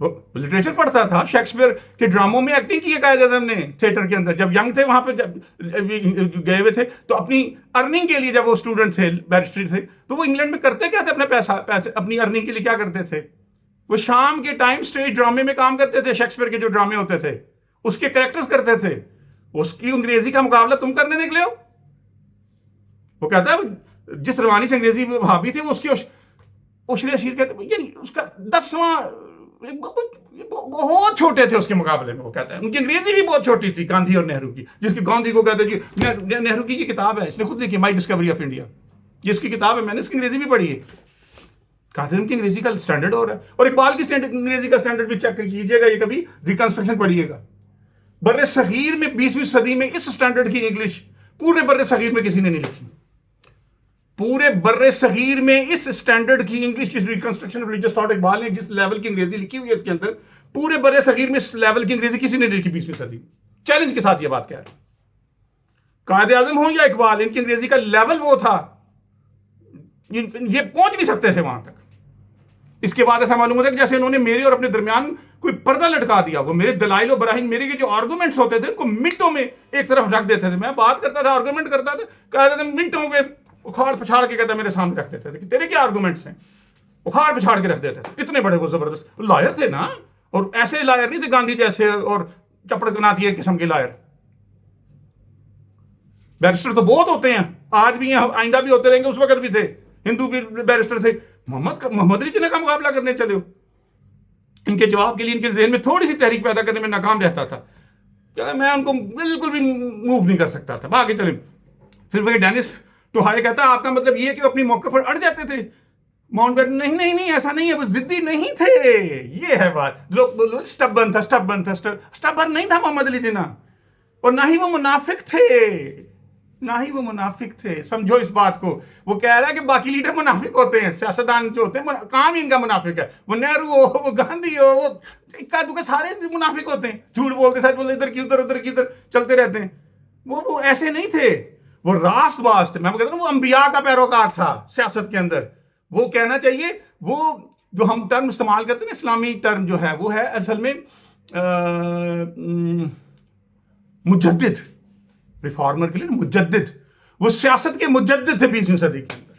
Speaker 1: وہ لٹریچر پڑھتا تھا، شیکسپیئر کے ڈراموں میں ایکٹنگ کی ہے قائد اعظم نے تھیٹر کے اندر. جب ینگ تھے وہاں پہ جب گئے ہوئے تھے تو اپنی ارننگ کے لیے، جب وہ اسٹوڈنٹ تھے بیرسٹری تھے، تو وہ انگلینڈ میں کرتے کیا تھے؟ اپنے پیسے اپنی ارننگ کے لیے کیا کرتے تھے؟ وہ شام کے ٹائم اسٹیج ڈرامے میں کام کرتے تھے. شیکسپیئر کے جو ڈرامے ہوتے تھے اس کے کریکٹرز کرتے تھے. اس کی انگریزی کا مقابلہ تم کرنے نکلے ہو؟ وہ کہتا ہے جس روانی سے انگریزی بھابی تھی وہ اس کی اشرے اشیر کہتے، یعنی اس کا 10واں بہت چھوٹے تھے اس کے مقابلے میں. وہ کہتا ہے ان کی انگریزی بھی بہت چھوٹی تھی، گاندھی اور نہرو کی، جس کی گاندھی کو کہتے ہیں کہ نہرو کی یہ کتاب ہے، اس نے خود لکھی، مائی ڈسکوری آف انڈیا، یہ اس کی کتاب ہے، میں نے اس کی انگریزی بھی پڑھی ہے. قائد اعظم کی انگریزی کا سٹینڈرڈ ہو رہا ہے. اور اقبال کی انگریزی کا سٹینڈرڈ بھی چیک کیجیے گا، یہ کبھی ریکنسٹرکشن پڑھیے گا. بر صغیر میں 20ویں صدی میں اس سٹینڈرڈ کی انگلش پورے بر صغیر میں کسی نے نہیں لکھی. پورے بر صغیر میں اس سٹینڈرڈ کی انگلش، جس reconstruction of religious thought Iqbal نے جس لیول کی انگریزی لکھی ہوئی ہے اس کے اندر، پورے بر صغیر میں اس لیول کی انگریزی کسی نے نہیں لکھی 20ویں صدی میں. چیلنج کے ساتھ یہ بات کہہ رہا ہے. قائد اعظم ہوں یا اقبال، ان کی انگریزی کا لیول وہ تھا، یہ پہنچ نہیں سکتے تھے وہاں تک. اس کے بعد ایسا معلوم ہوتا ہے کہ جیسے انہوں نے میرے اور اپنے درمیان کوئی پردہ لٹکا دیا. وہ میرے دلائل و براہین، میرے کے جو آرگومنٹس ہوتے تھے ان کو منٹوں میں ایک طرف رکھ دیتے تھے. میں بات کرتا تھا، آرگومنٹ کرتا تھا، قائد اعظم منٹوں میں اکھاڑ پچھاڑ کے کہتا میرے سامنے رکھ دیتے تھے کہ تیرے کیا آرگومنٹس ہیں، اکھاڑ پچھاڑ کے رکھ دیتے تھے. اتنے بڑے وہ زبردست لائر تھے نا، اور ایسے لائر نہیں تھے گاندھی جیسے اور چپڑ کناتی ایک قسم کے لائر. بیرسٹر تو بہت ہوتے ہیں، آج بھی ہیں، آئندہ بھی ہوتے رہیں گے، اس وقت بھی تھے. ہندو بھی بیرسٹر تھے. محمد علی جناح کا مقابلہ کرنے چلے ہو. ان کے جواب کے لیے ان کے ذہن میں تھوڑی سی تحریک پیدا کرنے میں ناکام رہتا تھا. میں ان کو بالکل بھی موو نہیں کر سکتا تھا. آگے چلیں. پھر وہی ڈینس ٹوہائے کہتا ہے آپ کا مطلب یہ ہے کہ وہ اپنی موقع پر اڑ جاتے تھے. ماؤنٹ بیٹن نہیں ایسا نہیں ہے، وہ ضدی نہیں تھے. یہ ہے بات. لوگ بولو سٹبن نہیں تھا محمد علی جناح، اور نہ ہی وہ منافق تھے. سمجھو اس بات کو. وہ کہہ رہا ہے کہ باقی لیڈر منافق ہوتے ہیں، سیاستدان جو ہوتے ہیں کام ہی ان کا منافق ہے. وہ نہرو ہو، وہ گاندھی ہو، وہ اکا دکا سارے منافق ہوتے ہیں. جھوٹ بولتے، سچ بولتے، ادھر کی ادھر چلتے رہتے ہیں. وہ ایسے نہیں تھے. وہ راست باز تھے. میں کہتا ہوں وہ انبیاء کا پیروکار تھا سیاست کے اندر. وہ کہنا چاہیے، وہ جو ہم ٹرم استعمال کرتے ہیں نا، اسلامی ٹرم جو ہے وہ ہے اصل میں مجدد. ریفارمر کے لیے مجدد. وہ سیاست کے مجدد تھے 20ویں صدی کے اندر.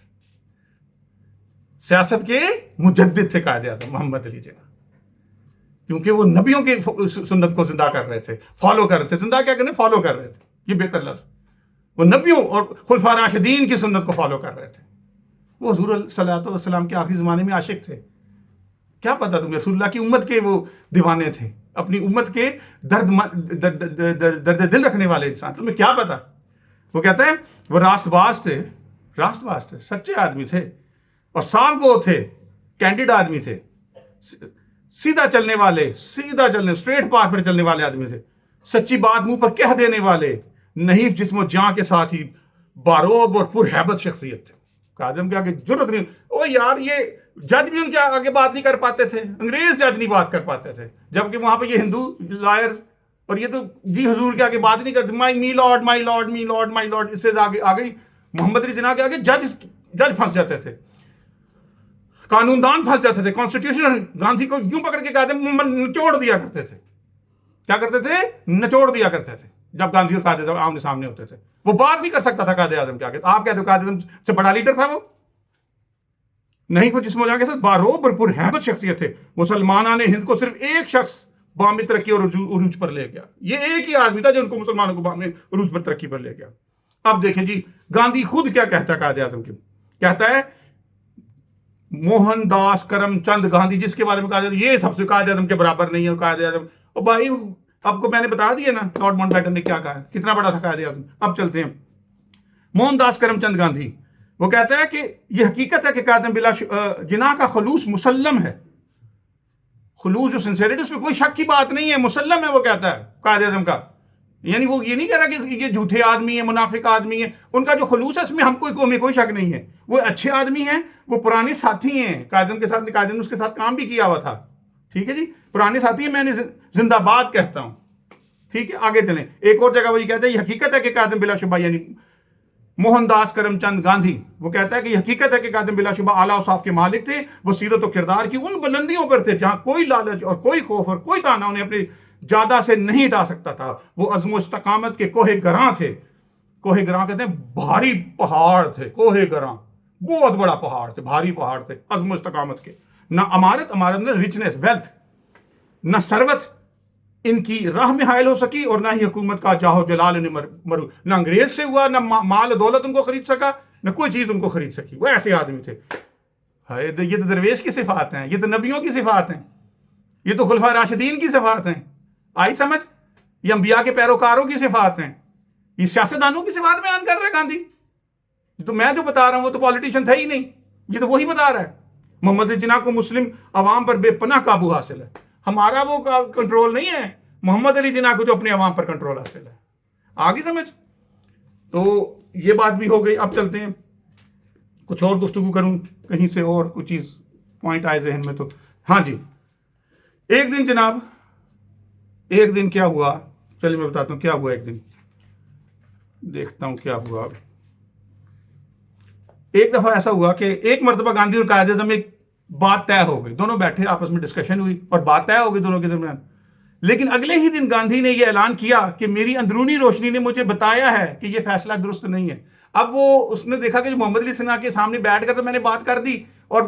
Speaker 1: سیاست کے مجدد تھے قائد اعظم محمد علی جناح، کیونکہ وہ نبیوں کی سنت کو زندہ کر رہے تھے، فالو کر رہے تھے. زندہ کیا کرنے، فالو کر رہے تھے. یہ بہتر لفظ. وہ نبیوں اور خلفاء راشدین کی سنت کو فالو کر رہے تھے. وہ حضور صلی اللہ علیہ وسلم کے آخری زمانے میں عاشق تھے. کیا پتا تمہیں، رسول اللہ کی امت کے وہ دیوانے تھے، اپنی امت کے درد دل رکھنے والے انسان. تمہیں کیا پتا. وہ کہتا ہے وہ راست باز تھے، سچے آدمی تھے، اور صاف گو تھے، کینڈیڈ آدمی تھے، سیدھا چلنے اسٹریٹ پاتھ پر چلنے والے آدمی تھے. سچی بات منہ پر کہہ دینے والے، نحیف جسم و جاں کے ساتھ ہی باروب اور پرہیبت شخصیت تھے. قائد اعظم کے آگے جرت نہیں. او یار، یہ جج بھی ان کے آگے بات نہیں کر پاتے تھے. انگریز جج نہیں بات کر پاتے تھے، جبکہ وہاں پہ یہ ہندو لائر، اور یہ تو جی حضور کے آگے بات نہیں کرتے. می لارڈ اس سے آگے محمد علی جناح کے آگے جج پھنس جاتے تھے، قانون دان پھنس جاتے تھے. کانسٹیٹیوشن گاندھی کو یوں پکڑ کے قائد اعظم نچوڑ دیا کرتے تھے. کیا کرتے تھے؟ نچوڑ دیا کرتے تھے. جب گاندھی اور قائد اعظم آمنے سامنے ہوتے تھے، وہ بات نہیں کر سکتا تھا قائد اعظم کے آگے. آپ کہتے ہو قائد اعظم سے بڑا لیڈر تھا وہ نہیں. کچھ جسم و جاں کے ساتھ باروب اور پرہیبت شخصیت تھے. مسلمانان ہند کو صرف ایک شخص بامی ترقی اور عروج پر لے گیا. یہ ایک ہی آدمی تھا جو ان کو مسلمانوں کو بامی عروج پر ترقی پر لے گیا. اب دیکھیں جی، گاندھی خود کیا کہتا ہے قائد اعظم کے. کہتا ہے موہن داس کرم چند گاندھی، جس کے بارے میں کہا جاتا ہے یہ سب سے قائد اعظم کے برابر نہیں ہے. قائد اعظم، اور بھائی آپ کو میں نے بتا دیا نا لارڈ ماؤنٹ بیٹن نے کیا کہا، کتنا بڑا تھا قائد اعظم. اب چلتے ہیں موہن داس کرم چند گاندھی. وہ کہتا ہے کہ یہ حقیقت ہے کہ قائد اعظم بلا جناح کا خلوص مسلم ہے. خلوص جو سنسیریٹی، اس میں کوئی شک کی بات نہیں ہے، مسلم ہے. وہ کہتا ہے قائد اعظم کا، یعنی وہ یہ نہیں کہہ رہا کہ یہ جھوٹے آدمی ہیں، منافق آدمی ہیں. ان کا جو خلوص ہے اس میں ہم کوئی شک نہیں ہے. وہ اچھے آدمی ہیں، وہ پرانے ساتھی ہیں قائد اعظم کے ساتھ. قائد اعظم نے اس کے ساتھ کام بھی کیا ہوا تھا. ٹھیک ہے جی، پرانے ساتھی ہیں. میں نے زندہ باد کہتا ہوں. ٹھیک ہے، آگے چلیں. ایک اور جگہ وہ یہ کہتا ہے یہ حقیقت ہے کہ قائد اعظم بلا شبہ یعنی موہن داس کرم چند گاندھی وہ کہتا ہے کہ یہ حقیقت ہے کہ قادم بلا شبہ اعلیٰ اوصاف کے مالک تھے، وہ سیرت و کردار کی ان بلندیوں پر تھے جہاں کوئی لالچ اور کوئی خوف اور کوئی طعنہ انہیں اپنی جادہ سے نہیں ہٹا سکتا تھا۔ وہ عزم و استقامت کے کوہ گراں تھے۔ کوہ گراں کہتے ہیں بھاری پہاڑ تھے، کوہ گراں بہت بڑا پہاڑ تھے، بھاری پہاڑ تھے عزم و استقامت کے۔ نہ امارت میں رچنس ویلتھ، نہ ثروت ان کی راہ میں حائل ہو سکی، اور نہ ہی حکومت کا جاہ و جلال انہیں مرو، نہ انگریز سے ہوا، نہ مال و دولت ان کو خرید سکا، نہ کوئی چیز ان کو خرید سکی۔ وہ ایسے آدمی تھے۔ یہ تو درویش کی صفات ہیں، یہ تو نبیوں کی صفات ہیں، یہ تو خلفاء راشدین کی صفات ہیں۔ آئی سمجھ؟ یہ انبیاء کے پیروکاروں کی صفات ہیں، یہ سیاستدانوں کی صفات بیان کر رہا ہے گاندھی۔ تو میں جو بتا رہا ہوں وہ تو پالیٹیشین تھا ہی نہیں، یہ تو وہی بتا رہا ہے۔ محمد علی جناح کو مسلم عوام پر بے پناہ قابو حاصل ہے، ہمارا وہ کنٹرول نہیں ہے، محمد علی جناح کو جو اپنے عوام پر کنٹرول حاصل ہے۔ آگے سمجھ؟ تو یہ بات بھی ہو گئی۔ اب چلتے ہیں، کچھ اور گفتگو کروں کہیں سے اور کچھ چیز پوائنٹ آئے ذہن میں تو ہاں جی۔ ایک دن جناب، ایک دن کیا ہوا، چلیے میں بتاتا ہوں کیا ہوا۔ ایک دن دیکھتا ہوں کیا ہوا۔ ایک دفعہ ایسا ہوا کہ ایک مرتبہ گاندھی اور قائد اعظم میں ایک بات طے ہو گئی، دونوں بیٹھے آپس میں ڈسکشن ہوئی اور بات طے ہو گئی دونوں کے درمیان۔ لیکن اگلے ہی دن گاندھی نے یہ اعلان کیا کہ میری اندرونی روشنی نے مجھے بتایا ہے کہ یہ فیصلہ درست نہیں ہے۔ اب وہ اس نے دیکھا کہ محمد علی جناح کے سامنے بیٹھ کر تو میں نے بات کر دی، اور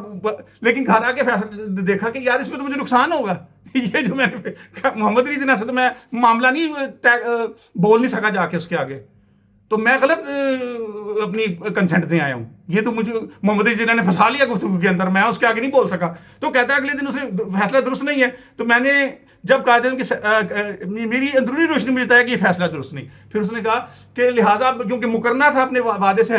Speaker 1: لیکن گھر آ کے فیصلہ دیکھا کہ یار اس میں تو مجھے نقصان ہوگا۔ یہ جو میں نے محمد علی جناح سے تو میں معاملہ نہیں بول نہیں سکا جا کے اس کے آگے، تو میں غلط اپنی کنسنٹ دے آیا ہوں، یہ تو مجھے محمد علی جناح نے پھنسا لیا گفتگو کے اندر، میں اس کے آگے نہیں بول سکا۔ تو کہتا ہے اگلے دن اسے فیصلہ درست نہیں ہے، تو میں نے جب قائد اعظم کی میری اندرونی روشنی مجھے بتایا کہ یہ فیصلہ درست نہیں، پھر اس نے کہا کہ لہٰذا کیونکہ مکرنا تھا، اپنے وعدے سے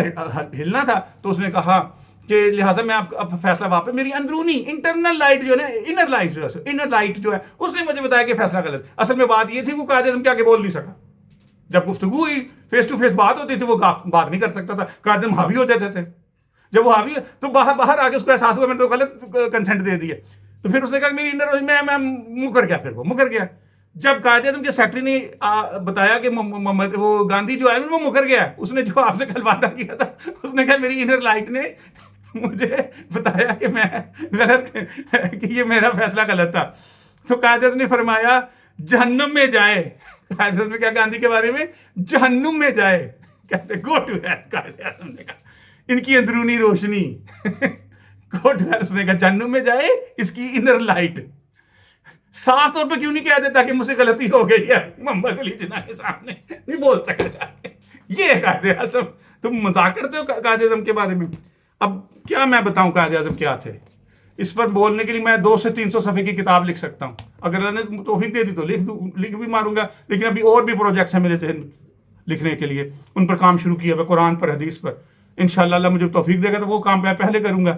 Speaker 1: ہلنا تھا، تو اس نے کہا کہ لہٰذا میں اب فیصلہ واپس، میری اندرونی انٹرنل لائٹ جو ہے نا، انر لائٹ جو ہے اس نے مجھے بتایا کہ فیصلہ غلط۔ اصل میں بات یہ تھی وہ قائد اعظم کے آگے بول نہیں سکا، جب گفتگو ہوئی فیس ٹو فیس بات ہوتی تھی وہ بات نہیں کر سکتا تھا، قائد اعظم حاوی ہو جاتے تھے۔ جب وہ حاوی تو باہر آ کے اس کو احساس ہوا میں نے تو غلط کنسنٹ دے دیا، تو پھر اس نے کہا کہ میری انر میں مکر گیا، پھر وہ مکر گیا۔ جب قائد اعظم کے سیکرٹری نے بتایا کہ وہ گاندھی جو ہے وہ مکر گیا، اس نے جو آپ سے کل وعدہ کیا تھا، اس نے کہا میری انر لائٹ نے مجھے بتایا کہ میں غلط کہ یہ میرا فیصلہ غلط تھا۔ تو قائد اعظم نے فرمایا جہنم میں جائے۔ قائد اعظم نے کیا گاندھی کے بارے میں؟ جہنم میں جائے، کہتے go to heel. Quaid Azam نے کہا ان کی اندرونی روشنی گو ٹو ہیل، اس نے کہا جہنم میں جائے اس کی انر لائٹ۔ صاف طور پہ کیوں نہیں کہہ دیتا کہ مجھ سے غلطی ہو گئی ہے؟ محمد علی جناح کے سامنے نہیں بول سکا جا کے۔ یہ ہے قائد اعظم۔ تم مذاق کرتے ہو قائد اعظم کے بارے میں۔ اب کیا میں بتاؤں قائد اعظم کیا تھے؟ اس پر بولنے کے لیے میں 200 سے 300 صفحے کی کتاب لکھ سکتا ہوں، اگر اللہ نے توفیق دے دی تو لکھ بھی ماروں گا، لیکن ابھی اور بھی پروجیکٹس ہیں میرے ذہن لکھنے کے لیے، ان پر کام شروع کیا ہے، قرآن پر، حدیث پر۔ انشاءاللہ اللہ مجھے توفیق دے گا تو وہ کام میں پہلے کروں گا،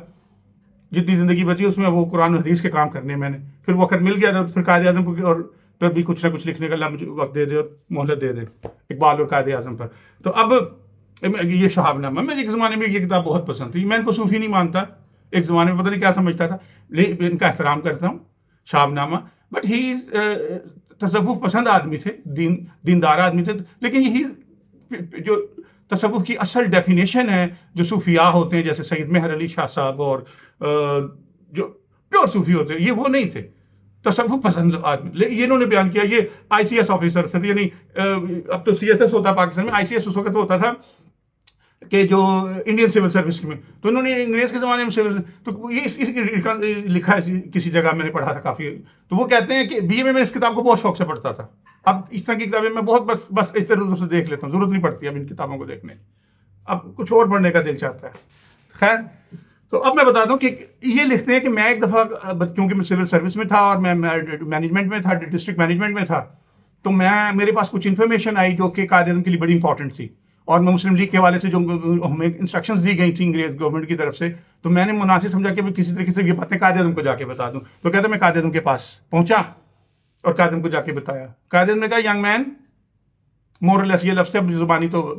Speaker 1: جتنی زندگی بچی اس میں وہ قرآن و حدیث کے کام کرنے میں نے۔ پھر وقت مل گیا تو پھر قائد اعظم کو اور پھر بھی کچھ نہ کچھ لکھنے کا اللہ مجھے وقت دے دے اور مہلت دے دے اقبال اور قائد اعظم پر۔ تو اب یہ شہاب نامہ، میں ایک زمانے میں یہ کتاب بہت پسند تھی، میں ان کو صوفی نہیں مانتا، ایک زمانے میں پتہ نہیں کیا سمجھتا تھا، لیکن ان کا احترام کرتا ہوں، شہاب نامہ، بٹ ہی تصوف پسند آدمی تھے، دیندار آدمی تھے، لیکن یہی جو تصوف کی اصل ڈیفینیشن ہے جو صوفیاء ہوتے ہیں جیسے سید مہر علی شاہ صاحب اور جو پیور صوفی ہوتے ہیں، یہ وہ نہیں تھے، تصوف پسند آدمی۔ یہ انہوں نے بیان کیا، یہ آئی سی ایس آفیسر تھے، یعنی اب تو سی ایس ایس ہوتا پاکستان میں، آئی سی ایس اس وقت ہوتا تھا کہ جو انڈین سول سروس میں، تو انہوں نے انگریز کے زمانے میں سول، تو یہ لکھا ہے کسی جگہ میں نے پڑھا تھا کافی، تو وہ کہتے ہیں کہ بی اے میں اس کتاب کو بہت شوق سے پڑھتا تھا۔ اب اس طرح کی کتابیں میں بہت بس اس طرح سے دیکھ لیتا ہوں، ضرورت نہیں پڑتی اب ان کتابوں کو دیکھنے، اب کچھ اور پڑھنے کا دل چاہتا ہے۔ خیر، تو اب میں بتاتا ہوں کہ یہ لکھتے ہیں کہ میں ایک دفعہ کیونکہ میں سول سروس میں تھا اور میں مینجمنٹ میں تھا، ڈسٹرکٹ مینجمنٹ میں تھا، تو میرے پاس کچھ انفارمیشن آئی جو کہ قائد اعظم کے لیے بڑی امپورٹنٹ تھی، اور میں مسلم لیگ کے حوالے سے جو ہمیں انسٹرکشنز دی گئی تھیں انگریز گورنمنٹ کی طرف سے، تو میں نے مناسب سمجھا کہ میں کسی طریقے سے یہ باتیں قائد اعظم کو جا کے بتا دوں۔ تو کہتے میں قائد اعظم کے پاس پہنچا اور قائد اعظم کو جا کے بتایا۔ قائد اعظم نے کہا ینگ مین، مورلیس، یہ لفظ ہے زبانی، تو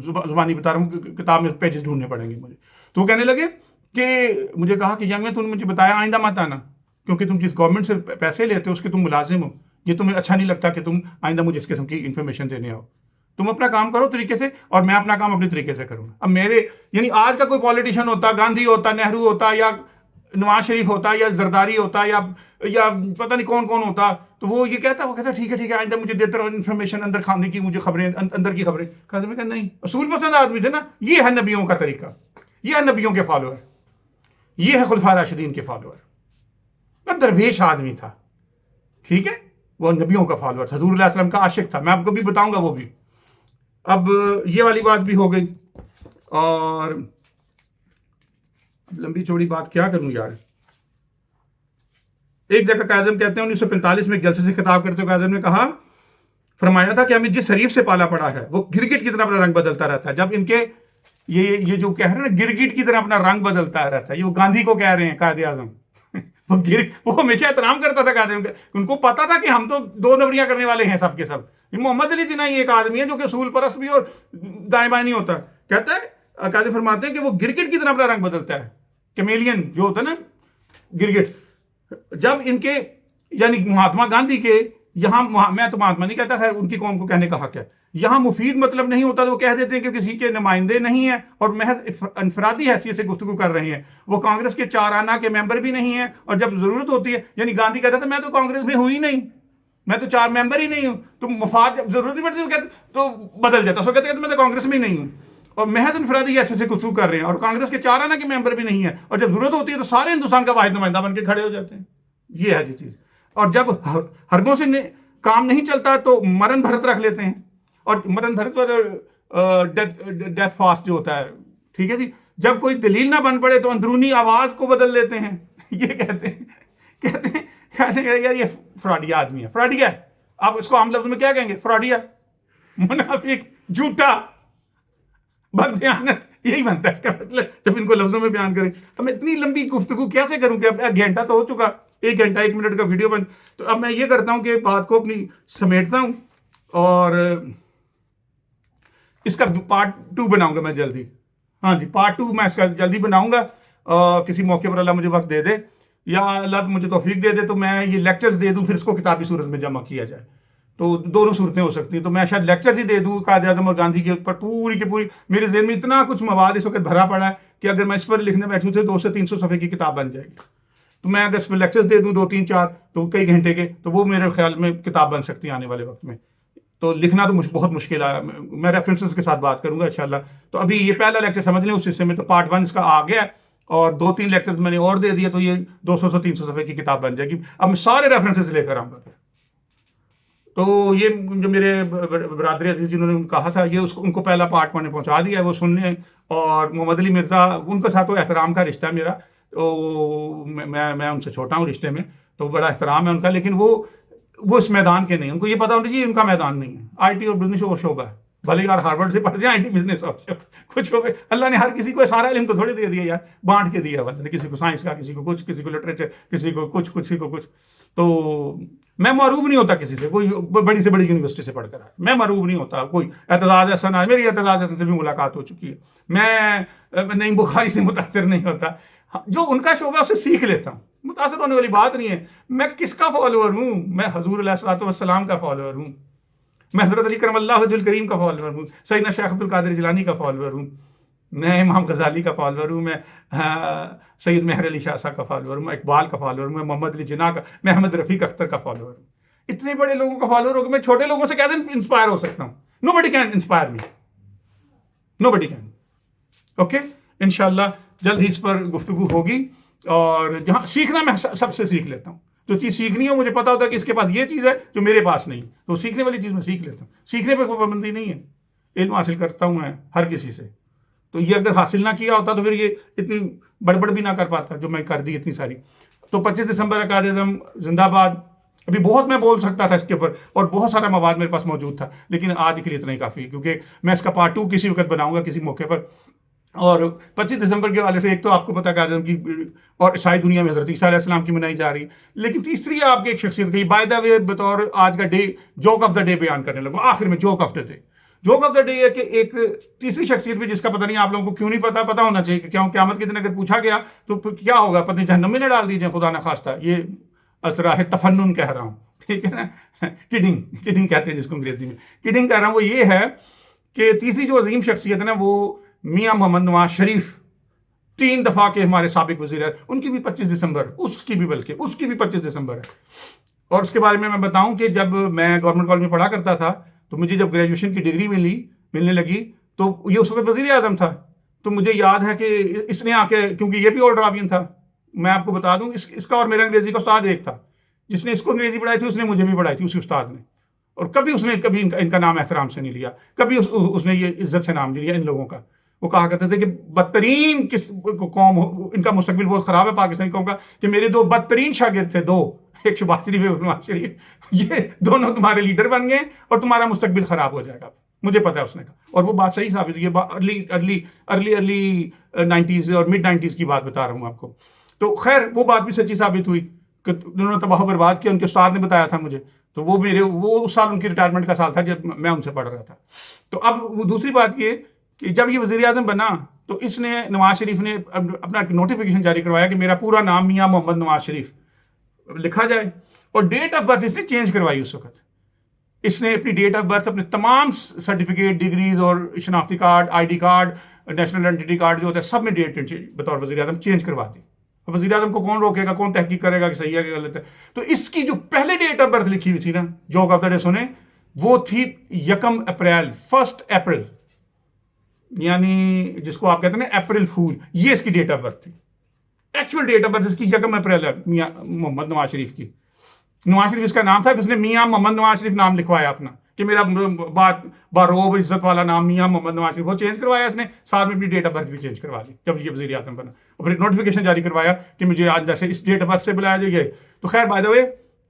Speaker 1: زبانی بتا رہا ہوں، کتاب میں پیجز ڈھونڈنے پڑیں گے مجھے۔ تو وہ کہنے لگے کہ مجھے کہا کہ ینگ مین تم نے مجھے بتایا آئندہ مت آنا، کیونکہ تم جس گورنمنٹ سے پیسے لیتے ہو اس کے تم ملازم ہو، یہ تمہیں اچھا نہیں لگتا کہ تم آئندہ مجھے اس قسم کی انفارمیشن دینے آؤ۔ تم اپنا کام کرو طریقے سے اور میں اپنا کام اپنے طریقے سے کروں. اب میرے یعنی آج کا کوئی پولیٹیشین ہوتا، گاندھی ہوتا، نہرو ہوتا، یا نواز شریف ہوتا، یا زرداری ہوتا، یا پتہ نہیں کون کون ہوتا، تو وہ یہ کہتا ٹھیک ہے آئندہ مجھے دیتے رہو انفارمیشن اندر کھانے کی، مجھے خبریں اندر کی خبریں. کہا نہیں، اصول پسند آدمی تھے نا. یہ ہے نبیوں کا طریقہ، یہ ہے نبیوں کے فالوور، یہ ہے خلفاء راشدین کے فالوور. درویش آدمی تھا، ٹھیک ہے، وہ نبیوں کا فالوور، حضور علیہ السلام کا عاشق تھا. میں آپ کو بھی بتاؤں گا وہ بھی. اب یہ والی بات بھی ہو گئی. اور لمبی چوڑی بات کیا کروں یار. ایک جگہ قائد اعظم کہتے ہیں 1945 میں ایک جلسے سے خطاب کرتے ہوئے قائد اعظم نے کہا، فرمایا تھا کہ ہمیں جس شریف سے پالا پڑا ہے وہ گرگٹ کی طرح اپنا رنگ بدلتا رہتا ہے. جب ان کے یہ جو کہہ رہے ہیں نا گرگٹ کی طرح اپنا رنگ بدلتا رہتا ہے، یہ وہ گاندھی کو کہہ رہے ہیں قائد اعظم. وہ ہمیشہ احترام کرتا تھا قائد اعظم. ان کو پتا تھا کہ ہم تو 2 نمبریاں کرنے والے ہیں سب کے سب. یہ محمد علی جناح ایک آدمی ہے جو کہ اصول پرست بھی اور دائیں بائیں نہیں ہوتا. کہتا ہے قائد فرماتے ہیں کہ وہ گرگٹ کی طرح اپنا رنگ بدلتا ہے. کیمیلین جو ہوتا ہے نا گرگٹ. جب ان کے یعنی مہاتما گاندھی کے یہاں، میں تو مہاتما نہیں کہتا، خیر ان کی قوم کو کہنے کا حق ہے، یہاں مفید مطلب نہیں ہوتا تو وہ کہہ دیتے ہیں کہ کسی کے نمائندے نہیں ہیں اور محض انفرادی حیثیت سے گفتگو کر رہے ہیں. وہ کانگریس کے 4 آنا کے ممبر بھی نہیں ہیں، اور جب ضرورت ہوتی ہے، یعنی گاندھی کہتا تھا میں تو کانگریس میں ہوں ہی نہیں، میں تو 4 ممبر ہی نہیں ہوں، تو مفاد جب ضرورت نہیں پڑتی تو بدل جاتا. سو کہتے ہیں میں تو کانگریس میں ہی نہیں ہوں، اور محض انفرادی حیثیت سے گفتگو کر رہے ہیں، اور کانگریس کے 4 آنا کے ممبر بھی نہیں ہیں، اور جب ضرورت ہوتی ہے تو سارے ہندوستان کا واحد نمائندہ بن کے کھڑے ہو جاتے ہیں. یہ ہے جی چیز. اور جب حربوں سے کام نہیں چلتا تو مرن بھرت رکھ لیتے ہیں، اور مرن بھرت ڈیتھ فاسٹ جو ہوتا ہے، ٹھیک ہے جی. جب کوئی دلیل نہ بن پڑے تو اندرونی آواز کو بدل لیتے ہیں. یہ کہتے ہیں یار یہ فراڈیا آدمی ہے، فراڈیا. آپ اس کو عام لفظ میں کیا کہیں گے؟ فراڈیا، منافق، جھوٹا، بددیانت، یہی بنتا ہے اس کا مطلب جب ان کو لفظوں میں بیان کریں. اب میں اتنی لمبی گفتگو کیسے کروں کہ اب 1 گھنٹہ تو ہو چکا، 1 گھنٹہ 1 منٹ کا ویڈیو بن. تو اب میں یہ کرتا ہوں کہ بات کو اپنی سمیٹتا ہوں، اور اس کا پارٹ 2 بناؤں گا میں جلدی. ہاں جی، پارٹ 2 میں اس کا جلدی بناؤں گا. کسی موقع پر اللہ مجھے وقت دے دے، یا اللہ مجھے توفیق دے دے تو میں یہ لیکچرز دے دوں، پھر اس کو کتابی صورت میں جمع کیا جائے. تو دونوں صورتیں ہو سکتی ہیں. تو میں شاید لیکچرز ہی دے دوں قائد اعظم اور گاندھی کے اوپر پوری کی پوری. میرے ذہن میں اتنا کچھ مواد اس وقت بھرا پڑا ہے کہ اگر میں اس پر لکھنے بیٹھوں تو 200 سے 300 صفحے کی کتاب بن جائے گی. تو میں اگر اس میں لیکچرز دے دوں 2 3 4 تو کئی گھنٹے کے، تو وہ میرے خیال میں کتاب بن سکتی ہے آنے والے وقت میں. تو لکھنا تو بہت مشکل ہے. میں ریفرنسز کے ساتھ بات کروں گا انشاءاللہ. تو ابھی یہ پہلا لیکچر سمجھ لیں اس حصے میں. تو پارٹ 1 اس کا آ گیا، اور 2 3 لیکچرز میں نے اور دے دیا، تو یہ 200 سے 300 صفحے کی کتاب بن جائے گی. اب میں سارے ریفرنسز لے کر آؤں گا. تو یہ جو میرے برادر عزیز جنہوں نے کہا تھا، یہ ان کو پہلا پارٹ میں نے پہنچا دیا ہے، وہ سننے. اور محمد علی مرزا، ان کے ساتھ تو احترام کا رشتہ ہے میرا. تو میں ان سے چھوٹا ہوں رشتے میں، تو بڑا احترام ہے ان کا. لیکن وہ اس میدان کے نہیں. ان کو یہ پتا ہونا چاہیے ان کا میدان نہیں ہے. IT اور بزنس اور شعبہ ہے. بھلے یار ہارورڈ سے پڑھ جائیں IT بزنس اور کچھ شعبے. اللہ نے ہر کسی کو سارا علم تو تھوڑی دے دیا یار، بانٹ کے دیا. کسی کو سائنس کا، کسی کو کچھ، کسی کو لٹریچر، کسی کو کچھ، کسی کو کچھ. تو میں معروب نہیں ہوتا کسی سے. کوئی بڑی سے بڑی یونیورسٹی سے پڑھ کر آیا، میں معروب نہیں ہوتا. کوئی اعتزاز حسن آج، میری اعتزاز حسن سے بھی ملاقات ہو چکی ہے. میں نعیم بخاری سے متاثر نہیں ہوتا. جو ان کا شعبہ اسے سیکھ لیتا ہوں. متاثر ہونے والی بات نہیں ہے. میں کس کا فالوور ہوں؟ میں حضور علیہ الصلوۃ والسلام کا فالوور ہوں. میں حضرت علی کرم اللہ وجہ الکریم کا فالوور ہوں. سیدنا شیخ عبد القادر جیلانی کا فالوور ہوں. میں امام غزالی کا فالوور ہوں. میں سید مہر علی شاہ صاحب کا فالوور ہوں. میں اقبال کا فالوور ہوں. میں محمد علی جناح کا، میں احمد رفیق اختر کا فالوور ہوں. اتنے بڑے لوگوں کا فالوور ہو کہ میں چھوٹے لوگوں سے کیسے انسپائر ہو سکتا ہوں؟ Nobody can inspire me. Nobody can. Okay, انشاءاللہ جلد ہی اس پر گفتگو ہوگی. اور جہاں سیکھنا، میں سب سے سیکھ لیتا ہوں. جو چیز سیکھنی ہو، مجھے پتا ہوتا ہے کہ اس کے پاس یہ چیز ہے جو میرے پاس نہیں، تو سیکھنے والی چیز میں سیکھ لیتا ہوں. سیکھنے پہ کوئی پابندی نہیں ہے. علم حاصل کرتا ہوں میں ہر کسی سے. تو یہ اگر حاصل نہ کیا ہوتا تو پھر یہ اتنی بڑبڑ بھی نہ کر پاتا جو میں کر دی اتنی ساری. تو 25 دسمبر قائد اعظم زندہ باد. ابھی بہت میں بول سکتا تھا اس کے اوپر، اور بہت سارا مواد میرے پاس موجود تھا، لیکن آج کے لیے اتنا ہی کافی ہے، کیونکہ میں اس کا پارٹ 2 کسی وقت بناؤں گا کسی موقع پر. اور 25 دسمبر کے حوالے سے ایک تو آپ کو پتا قائد اعظم کی اور عیسائی دنیا میں حضرت عیسیٰ علیہ السلام کی منائی جا رہی، لیکن تیسری آپ کی ایک شخصیت کی بائی دا وے بطور آج کا day joke of the day بیان کرنے لگا آخر میں. Joke of the day, joke of the day ہے کہ ایک تیسری شخصیت بھی جس کا پتہ نہیں آپ لوگوں کو کیوں نہیں پتا ہونا چاہیے کہ کیوں قیامت کے دن اگر پوچھا گیا تو کیا ہوگا؟ پتہ نہیں جہنم میں نہ ڈال دیجیے خدا نہ خواستہ. یہ اسراہ تفنن کہہ رہا ہوں، ٹھیک ہے نا. کڈنگ کہتے ہیں جس کو انگریزی میں. کڈنگ کر رہا ہوں وہ یہ ہے کہ تیسری جو عظیم شخصیت ہے نا وہ میاں محمد نواز شریف، 3 دفعہ کے ہمارے سابق وزیر ہیں، ان کی بھی 25 دسمبر، اس کی بھی 25 دسمبر ہے. اور اس کے بارے میں بتاؤں کہ جب میں گورنمنٹ کالج میں پڑھا کرتا تھا تو مجھے جب گریجویشن کی ڈگری ملنے لگی تو یہ اس وقت وزیر اعظم تھا. تو مجھے یاد ہے کہ اس نے آ کے، کیونکہ یہ بھی اولڈ ڈرابین تھا، میں آپ کو بتا دوں اس کا اور میرا انگریزی کا استاد ایک تھا. جس نے اس کو انگریزی پڑھائی تھی اس نے مجھے بھی پڑھائی تھی، اسی استاد نے. اور کبھی اس نے ان کا نام احترام سے نہیں لیا، کبھی اس نے یہ عزت سے نام نہیں لیا ان لوگوں کا. وہ کہا کرتے تھے کہ بدترین قوم، ان کا مستقبل بہت خراب ہے پاکستانی قوم کا، کہ میرے 2 بدترین شاگرد تھے، 2، ایک شہباز شریف ایک نواز شریف، یہ دونوں تمہارے لیڈر بن گئے اور تمہارا مستقبل خراب ہو جائے گا. مجھے پتا ہے اس نے کہا، اور وہ بات صحیح ثابت ہوئی. ارلی 90s اور مڈ 90s کی بات بتا رہا ہوں آپ کو. تو خیر وہ بات بھی سچی ثابت ہوئی کہ انہوں نے تباہ و برباد کیا. ان کے استاد نے بتایا تھا مجھے. تو وہ اس سال ان کی ریٹائرمنٹ کا سال تھا جب میں ان سے پڑھ رہا تھا. تو اب وہ دوسری بات یہ کہ جب یہ وزیر اعظم بنا تو اس نے، نواز شریف نے اپنا نوٹیفیکیشن جاری کروایا کہ میرا پورا نام میاں محمد نواز شریف لکھا جائے. اور ڈیٹ آف برتھ اس نے چینج کروائی. اس وقت اس نے اپنی ڈیٹ آف برتھ، اپنے تمام سرٹیفکیٹ، ڈگریز اور شناختی card, I D card, national identity card جو ہوتا ہے، سب میں ڈیٹ بطور وزیر اعظم چینج کروا دی. وزیر اعظم کو کون روکے گا، کون تحقیق کرے گا کہ صحیح ہے کہ غلط ہے. تو اس کی جو پہلے ڈیٹ آف برتھ لکھی ہوئی تھی نا، جوک آف دا ڈے سنیں، وہ تھی 1 اپریل، 1 اپریل، یعنی جس کو آپ کہتے ہیں نا اپریل فول. یہ اس کی ڈیٹ آف برتھ تھی. ایکچوئل ڈیٹ آف برتھ اس کی 1 اپریل ہے میاں محمد نواز شریف کی. نواز شریف اس کا نام تھا، اس نے میاں محمد نواز شریف نام لکھوایا اپنا کہ میرا باروب عزت والا نام میاں محمد نواز شریف. وہ چینج کروایا اس نے، ساتھ میں اپنی ڈیٹ آف برتھ بھی چینج کروا لی جب یہ وزیر اعظم بنا. اور پھر نوٹیفیکیشن جاری کروایا کہ مجھے آج سے اس ڈیٹ آف برتھ سے بلایا جائے. تو خیر بائی دا وے،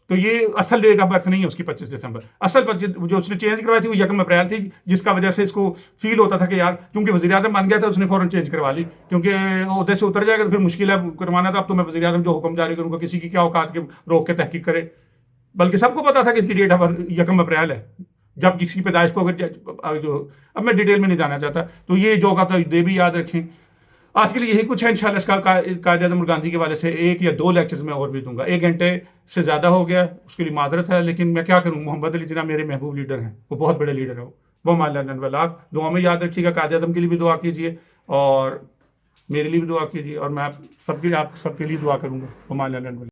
Speaker 1: تو یہ اصل ڈیٹ آف برتھ نہیں ہے اس کی 25 دسمبر. اصل جو اس نے چینج کروائی تھی وہ 1 اپریل تھی، جس کا وجہ سے اس کو فیل ہوتا تھا کہ یار کیونکہ وزیر اعظم بن گیا تھا اس نے فوراً چینج کروا لی، کیونکہ عہدے سے اتر جائے گا تو پھر مشکل ہے کروانا تھا. اب تو میں وزیر اعظم جو حکم جاری کروں گا، کسی کی کیا اوقات کے روک کے تحقیق کرے. بلکہ سب کو پتا تھا کہ اس کی ڈیٹ آف برتھ 1 اپریل ہے، جب کسی کی پیدائش کو اگر جو، اب میں ڈیٹیل میں نہیں جانا چاہتا. تو یہ جو کا دے بھی یاد رکھیں. آج کے لیے یہی کچھ ہے. انشاءاللہ اس کا قائد اعظم اور گاندھی کے حوالے سے 1 یا 2 لیکچرز میں اور بھی دوں گا. 1 گھنٹے سے زیادہ ہو گیا، اس کے لیے معذرت ہے، لیکن میں کیا کروں. محمد علی جناح میرے محبوب لیڈر ہیں، وہ بہت بڑے لیڈر ہیں. وہ مالا دعا میں یاد رکھیے گا. قائد اعظم کے لیے بھی دعا کیجیے اور میرے لیے بھی دعا کیجیے، اور میں آپ سب کے لیے دعا کروں گا. وہ مالا